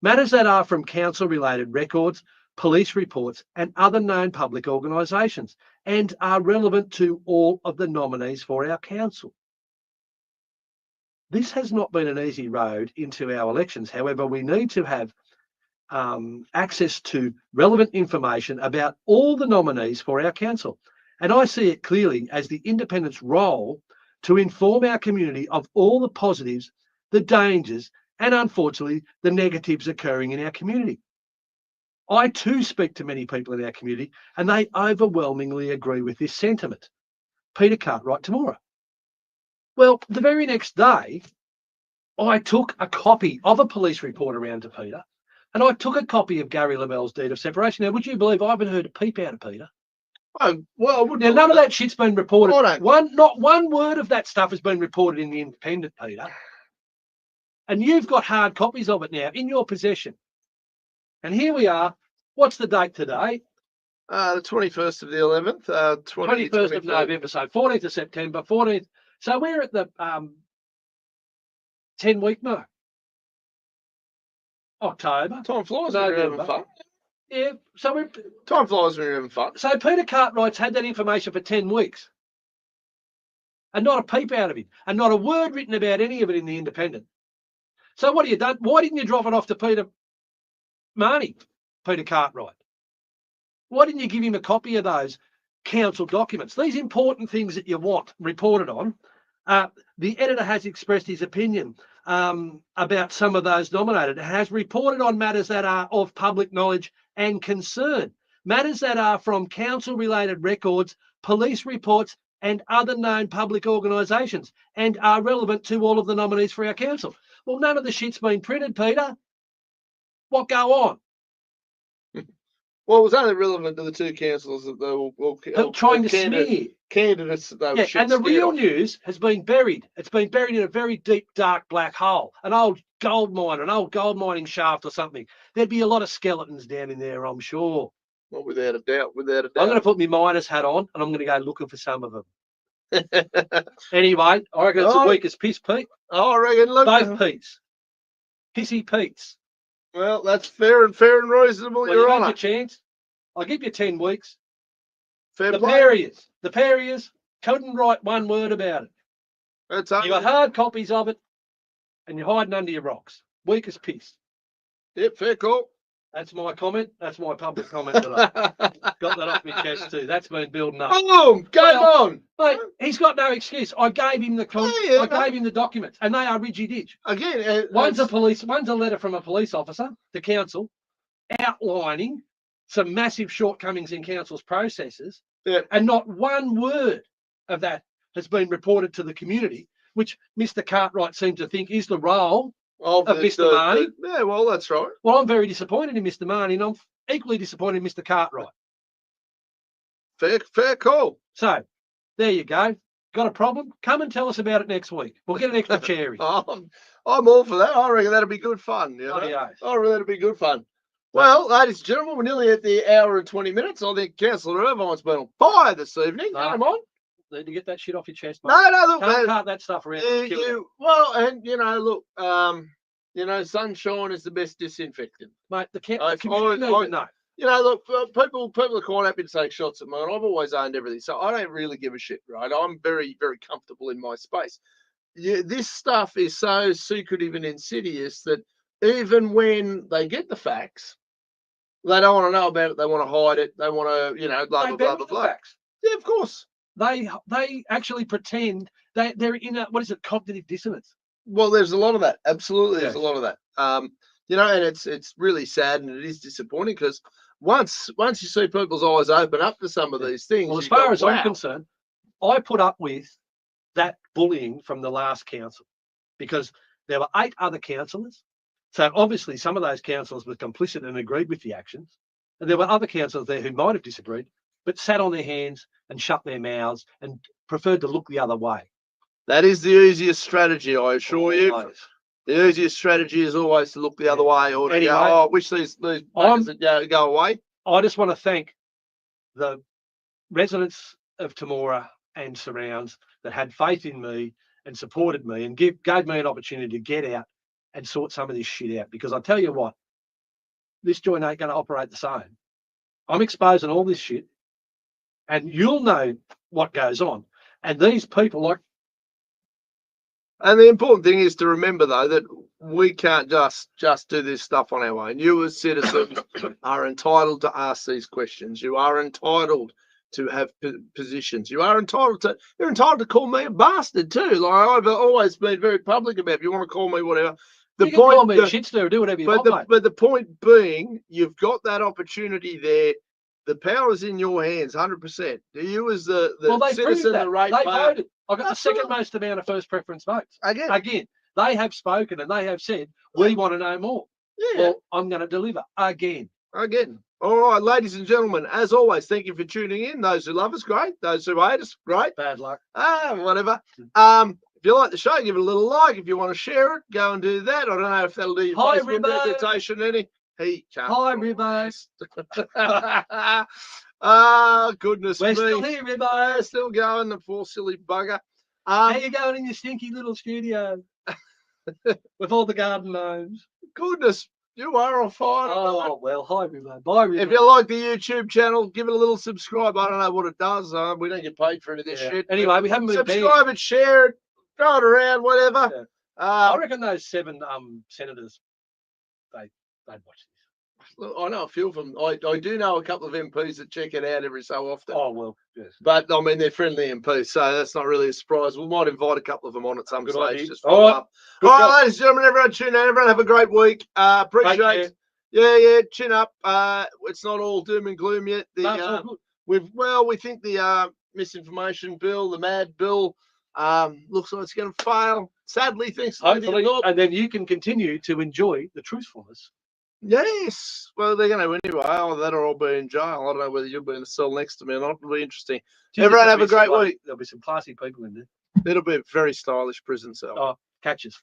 Matters that are from council-related records, police reports and other known public organisations and are relevant to all of the nominees for our council. This has not been an easy road into our elections. However, we need to have access to relevant information about all the nominees for our council. And I see it clearly as the independent's role to inform our community of all the positives, the dangers and unfortunately, the negatives occurring in our community. I too speak to many people in our community, and they overwhelmingly agree with this sentiment. Peter Cartwright tomorrow. Well, the very next day, I took a copy of a police report around to Peter, and I took a copy of Gary Lavell's deed of separation. Now, would you believe I haven't heard a peep out of Peter? Well, I wouldn't. Now, none of that shit's been reported. I don't. Not one word of that stuff has been reported in the Independent, Peter. And you've got hard copies of it now in your possession. And here we are. What's the date today? The 21st of the 11th, 21st of November. So 14th of September, 14th. So we're at the 10-week mark. October. Time flies when you're having November. fun. Yeah. So Time flies when you're having fun. So Peter Cartwright's had that information for 10 weeks. And not a peep out of him. And not a word written about any of it in the Independent. So what have you done? Why didn't you drop it off to Peter Marnie, Peter Cartwright? Why didn't you give him a copy of those council documents? These important things that you want reported on. The editor has expressed his opinion about some of those nominated. It has reported on matters that are of public knowledge and concern. Matters that are from council-related records, police reports, and other known public organisations, and are relevant to all of the nominees for our council. Well, none of the shit's been printed, Peter. What go on? Well, it was only relevant to the two councillors that they were trying to smear candidates. That they were and the real off. news has been buried. It's been buried in a very deep, dark black hole, an old gold mine, an old gold mining shaft or something. There'd be a lot of skeletons down in there, I'm sure. Well, without a doubt, without a doubt. I'm going to put my miner's hat on and I'm going to go looking for some of them. Anyway, I reckon it's the weakest piss, Pete. I reckon. Look, both Pete's. Pissy Pete's. Well, that's fair and reasonable, Well, Your you Honour. got your chance. I'll give you 10 weeks. Fair the play. Perriers couldn't write one word about it. That's You got hard copies of it and you're hiding under your rocks. Weak as piss. Yep, fair call. That's my comment. That's my public comment today. Got that off my chest too. That's been building up. Boom! Game on! Mate, he's got no excuse. I gave him the gave him the documents, and they are ridgy-ditch. Again, one's a letter from a police officer to council outlining some massive shortcomings in council's processes, and not one word of that has been reported to the community, which Mr. Cartwright seems to think is the role of Mr. Marnie. Yeah, well, that's right. Well, I'm very disappointed in Mr. Marnie, and I'm equally disappointed in Mr. Cartwright. Fair call. So, there you go. Got a problem? Come and tell us about it next week. We'll get an extra cherry. I'm all for that. I reckon that'll be good fun. You know? I reckon that'll be good fun. Well, ladies and gentlemen, we're nearly at the hour and 20 minutes. I think Councillor Irvine's been on fire this evening. Come on. Need to get that shit off your chest, mate. No, look, Can't cut that stuff around. Well, and look, sunshine is the best disinfectant, mate. No. Look, people are quite happy to take shots at me, and I've always owned everything, so I don't really give a shit, right? I'm very, very comfortable in my space. This stuff is so secretive and insidious that even when they get the facts, they don't want to know about it. They want to hide it. They want to, blah blah blah. Facts. Yeah, of course. They actually pretend they're in a cognitive dissonance. Well, there's a lot of that. Absolutely, there's a lot of that. And it's really sad and it is disappointing because once you see people's eyes open up to some of these things. Well, as far as I'm concerned, I put up with that bullying from the last council because there were 8 other councillors. So obviously some of those councillors were complicit and agreed with the actions. And there were other councillors there who might have disagreed, but sat on their hands and shut their mouths and preferred to look the other way. That is the easiest strategy, I assure you. The easiest strategy is always to look the other way or to go, I wish these would go away. I just want to thank the residents of Temora and surrounds that had faith in me and supported me and gave me an opportunity to get out and sort some of this shit out. Because I tell you what, this joint ain't going to operate the same. I'm exposing all this shit and you'll know what goes on. And these people And the important thing is to remember, though, that we can't just do this stuff on our own. You as citizens are entitled to ask these questions. You are entitled to have positions. You're entitled to call me a bastard too. Like I've always been very public about. If you want to call me whatever, the You can call point, me a shit stirrer, do whatever you want, mate. but the point being, you've got that opportunity there. The power's in your hands, 100%. Do you, as the Well, they citizen, proved that. the ratepayer? They voted. I got the second Absolutely. most amount of first preference votes. Again, They have spoken and they have said, we want to know more. yeah. Well, I'm going to deliver again. All right, ladies and gentlemen, as always, thank you for tuning in. Those who love us, great. Those who hate us, great. Bad luck. Whatever. If you like the show, give it a little like. If you want to share it, go and do that. I don't know if that'll do your Hi, Facebook Ribbo. reputation any. He can't. Hi, Ribbo. Goodness We're me. still here, We're Ribbo. still going, the poor silly bugger. How you going in your stinky little studio with all the garden gnomes? Goodness, you are on fire. Oh, well, hi, Ribbo. Bye, Ribbo. If you like the YouTube channel, give it a little subscribe. I don't know what it does. We don't get paid for any of this shit. Anyway, we haven't been subscribe and share it, throw it around, whatever. Yeah. I reckon those 7 senators, they'd watch this. Look, I know a few of them. I do know a couple of MPs that check it out every so often. Oh, well, yes. But I mean, they're friendly MPs, so that's not really a surprise. We might invite a couple of them on at some Good stage. idea. Just follow up. Good All job. right, ladies and gentlemen, everyone tune in. Everyone have a great week. Appreciate. Yeah, chin up. It's not all doom and gloom yet. No, it's all good. We think the misinformation bill, the mad bill, looks like it's going to fail. Sadly, thanks to Hopefully, and then you can continue to enjoy the truthfulness. Yes. Well, they're going to anyway. Oh, that or I'll be in jail. I don't know whether you'll be in the cell next to me or not. It'll be interesting. Everyone have a great week. There'll be some classy people in there. It'll be a very stylish prison cell. Oh, catches.